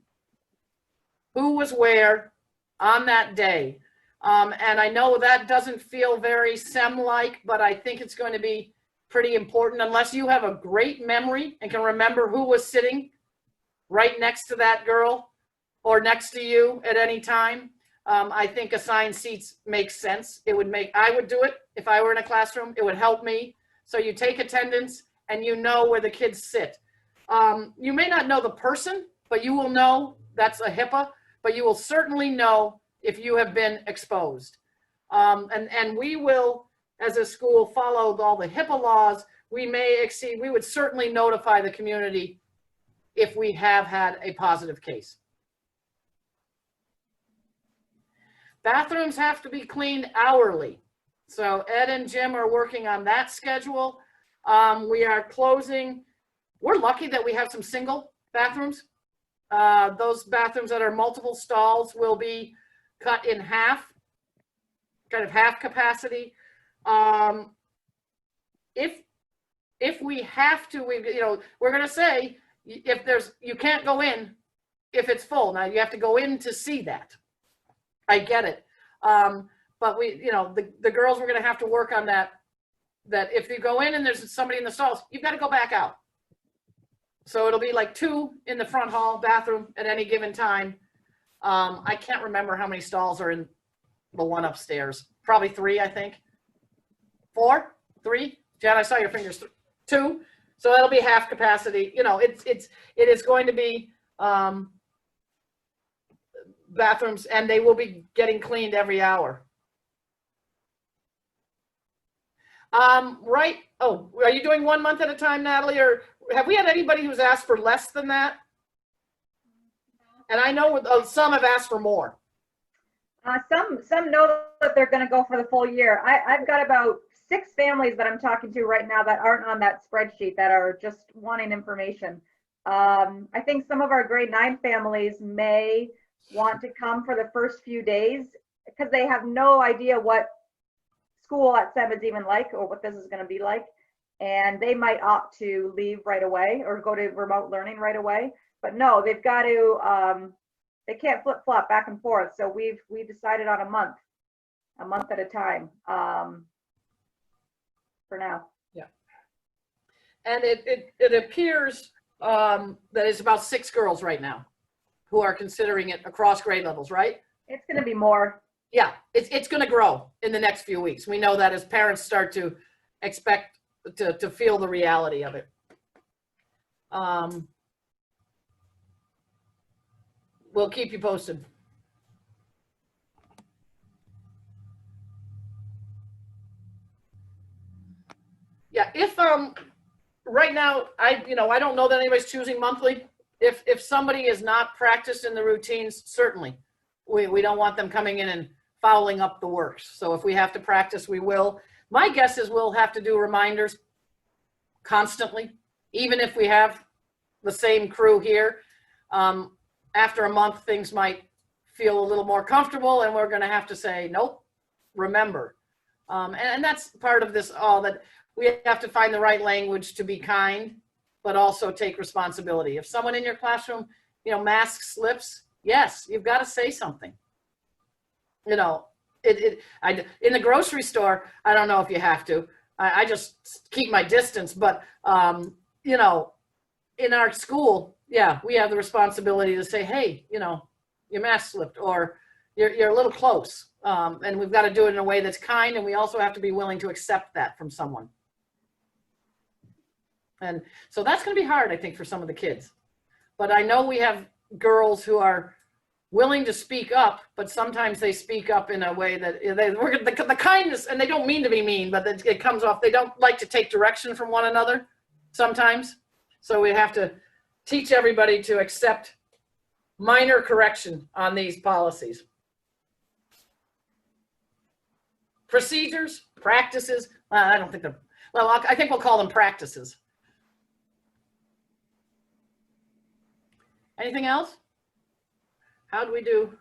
[SPEAKER 2] who was where on that day. And I know that doesn't feel very SEM-like, but I think it's going to be pretty important. Unless you have a great memory and can remember who was sitting right next to that girl or next to you at any time, I think assigned seats makes sense. I would do it if I were in a classroom. It would help me. So you take attendance and you know where the kids sit. You may not know the person, but you will know, that's a HIPAA, but you will certainly know if you have been exposed. And we will, as a school, follow all the HIPAA laws. We would certainly notify the community if we have had a positive case. Bathrooms have to be cleaned hourly. So Ed and Jim are working on that schedule. We are closing. We're lucky that we have some single bathrooms. Those bathrooms that are multiple stalls will be cut in half, kind of half capacity. If we have to, we're going to say, you can't go in if it's full. Now you have to go in to see that. I get it. But the girls were going to have to work on that if you go in and there's somebody in the stalls, you've got to go back out. So it'll be like 2 in the front hall bathroom at any given time. I can't remember how many stalls are in the one upstairs. Probably 3, I think. 4, 3. Jen, I saw your fingers. 2. So that'll be half capacity. It is going to be bathrooms, and they will be getting cleaned every hour. Right. Oh, are you doing 1 month at a time, Natalie, or have we had anybody who's asked for less than that? And I know some have asked for more.
[SPEAKER 5] Some know that they're going to go for the full year. I've got about 6 families that I'm talking to right now that aren't on that spreadsheet that are just wanting information. I think some of our grade 9 families may want to come for the first few days because they have no idea what school at SEM is even like or what this is going to be like. And they might opt to leave right away or go to remote learning right away. But no, they've got to, they can't flip flop back and forth. So we decided on a month at a time for now.
[SPEAKER 2] Yeah. And it appears that it's about 6 girls right now who are considering it across grade levels, right?
[SPEAKER 5] It's going to be more.
[SPEAKER 2] Yeah, it's going to grow in the next few weeks. We know that as parents start to expect to feel the reality of it. We'll keep you posted. Yeah, if right now I don't know that anybody's choosing monthly. If somebody is not practiced in the routines, certainly we don't want them coming in and fouling up the works. So if we have to practice, we will. My guess is we'll have to do reminders constantly, even if we have the same crew here. After a month, things might feel a little more comfortable and we're going to have to say, nope, remember. And that's part of this, all that we have to find the right language to be kind, but also take responsibility. If someone in your classroom, mask slips, yes, you've got to say something. In the grocery store, I don't know if you have to. I just keep my distance, but in our school, yeah, we have the responsibility to say, hey, your mask slipped or you're a little close. And we've got to do it in a way that's kind, and we also have to be willing to accept that from someone. And so that's going to be hard, I think, for some of the kids. But I know we have girls who are willing to speak up, but sometimes they speak up in a way that the kindness, and they don't mean to be mean, but it comes off. They don't like to take direction from one another sometimes. So we have to teach everybody to accept minor correction on these policies. Procedures, practices, I don't think they're, well, I think we'll call them practices. Anything else? How do we do?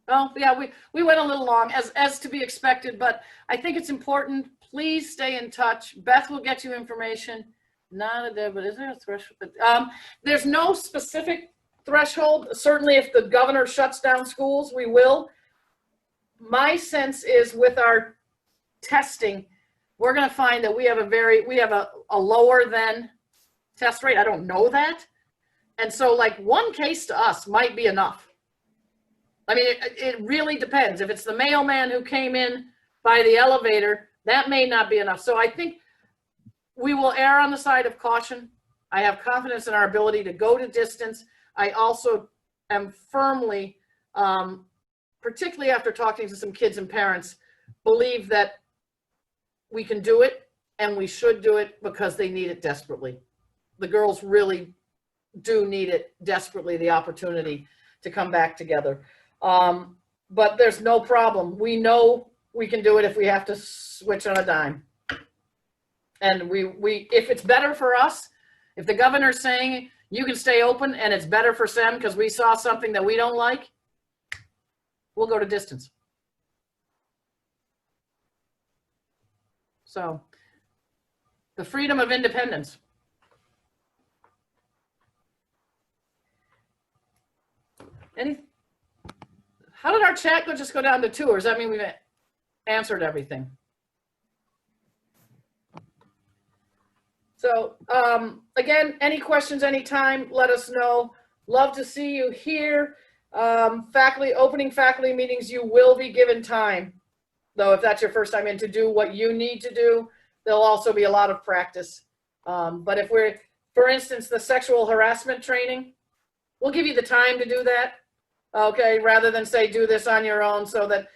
[SPEAKER 2] Oh, yeah, we went a little long as to be expected, but I think it's important. Please stay in touch. Beth will get you information. Not a dead, but is there a threshold? There's no specific threshold. Certainly if the governor shuts down schools, we will. My sense is with our testing, we're going to find that we have a lower than test rate. I don't know that. And so like one case to us might be enough. I mean, it really depends. If it's the mailman who came in by the elevator, that may not be enough. So I think we will err on the side of caution. I have confidence in our ability to go to distance. I also am firmly, particularly after talking to some kids and parents, believe that we can do it and we should do it because they need it desperately. The girls really do need it desperately, the opportunity to come back together. But there's no problem. We know we can do it if we have to switch on a dime. And if it's better for us, if the governor's saying you can stay open and it's better for SEM because we saw something that we don't like, we'll go to distance. So the freedom of independence. How did our chat just go down to 2, or does that mean we've answered everything? So again, any questions anytime, let us know. Love to see you here. Opening faculty meetings, you will be given time, though, if that's your first time in, to do what you need to do. There'll also be a lot of practice. But if we're, for instance, the sexual harassment training, we'll give you the time to do that. Okay, rather than say do this on your own, so that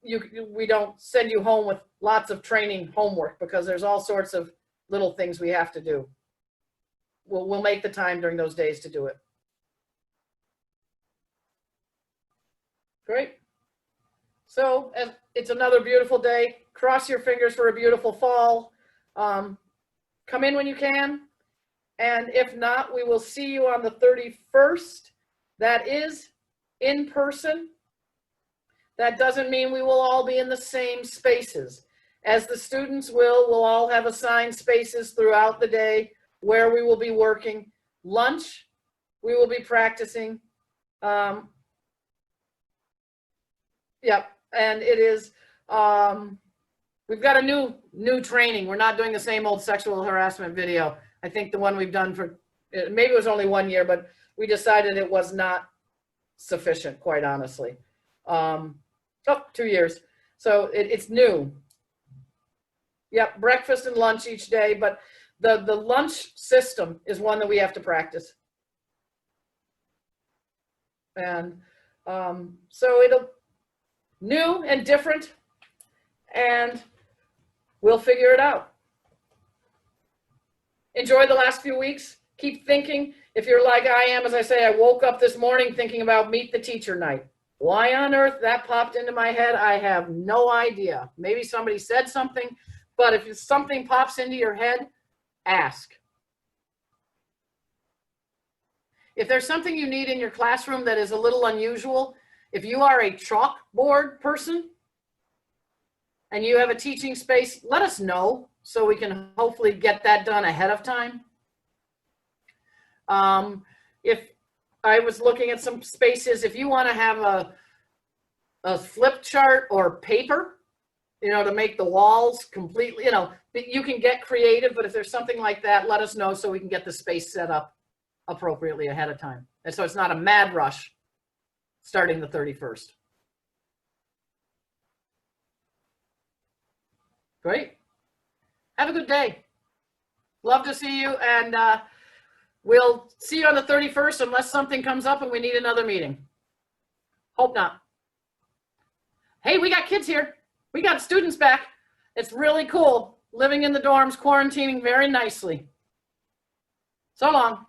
[SPEAKER 2] we don't send you home with lots of training homework, because there's all sorts of little things we have to do. We'll make the time during those days to do it. Great. So it's another beautiful day. Cross your fingers for a beautiful fall. Come in when you can. And if not, we will see you on the 31st. That is in person. That doesn't mean we will all be in the same spaces. As the students we'll all have assigned spaces throughout the day where we will be working. Lunch, we will be practicing. Yep, and it is, we've got a new training. We're not doing the same old sexual harassment video. I think the one we've done for, maybe it was only 1 year, but we decided it was not sufficient, quite honestly. 2 years. So it's new. Yep, breakfast and lunch each day, but the lunch system is one that we have to practice. And so it'll, new and different, and we'll figure it out. Enjoy the last few weeks. Keep thinking. If you're like I am, as I say, I woke up this morning thinking about Meet the Teacher night. Why on earth that popped into my head, I have no idea. Maybe somebody said something, but if something pops into your head, ask. If there's something you need in your classroom that is a little unusual, if you are a chalkboard person and you have a teaching space, let us know so we can hopefully get that done ahead of time. If I was looking at some spaces, if you want to have a flip chart or paper, you know, to make the walls completely, you know, you can get creative, but if there's something like that, let us know so we can get the space set up appropriately ahead of time. And so it's not a mad rush starting the 31st. Great. Have a good day. Love to see you, and we'll see you on the 31st unless something comes up and we need another meeting. Hope not. Hey, we got kids here. We got students back. It's really cool living in the dorms, quarantining very nicely. So long.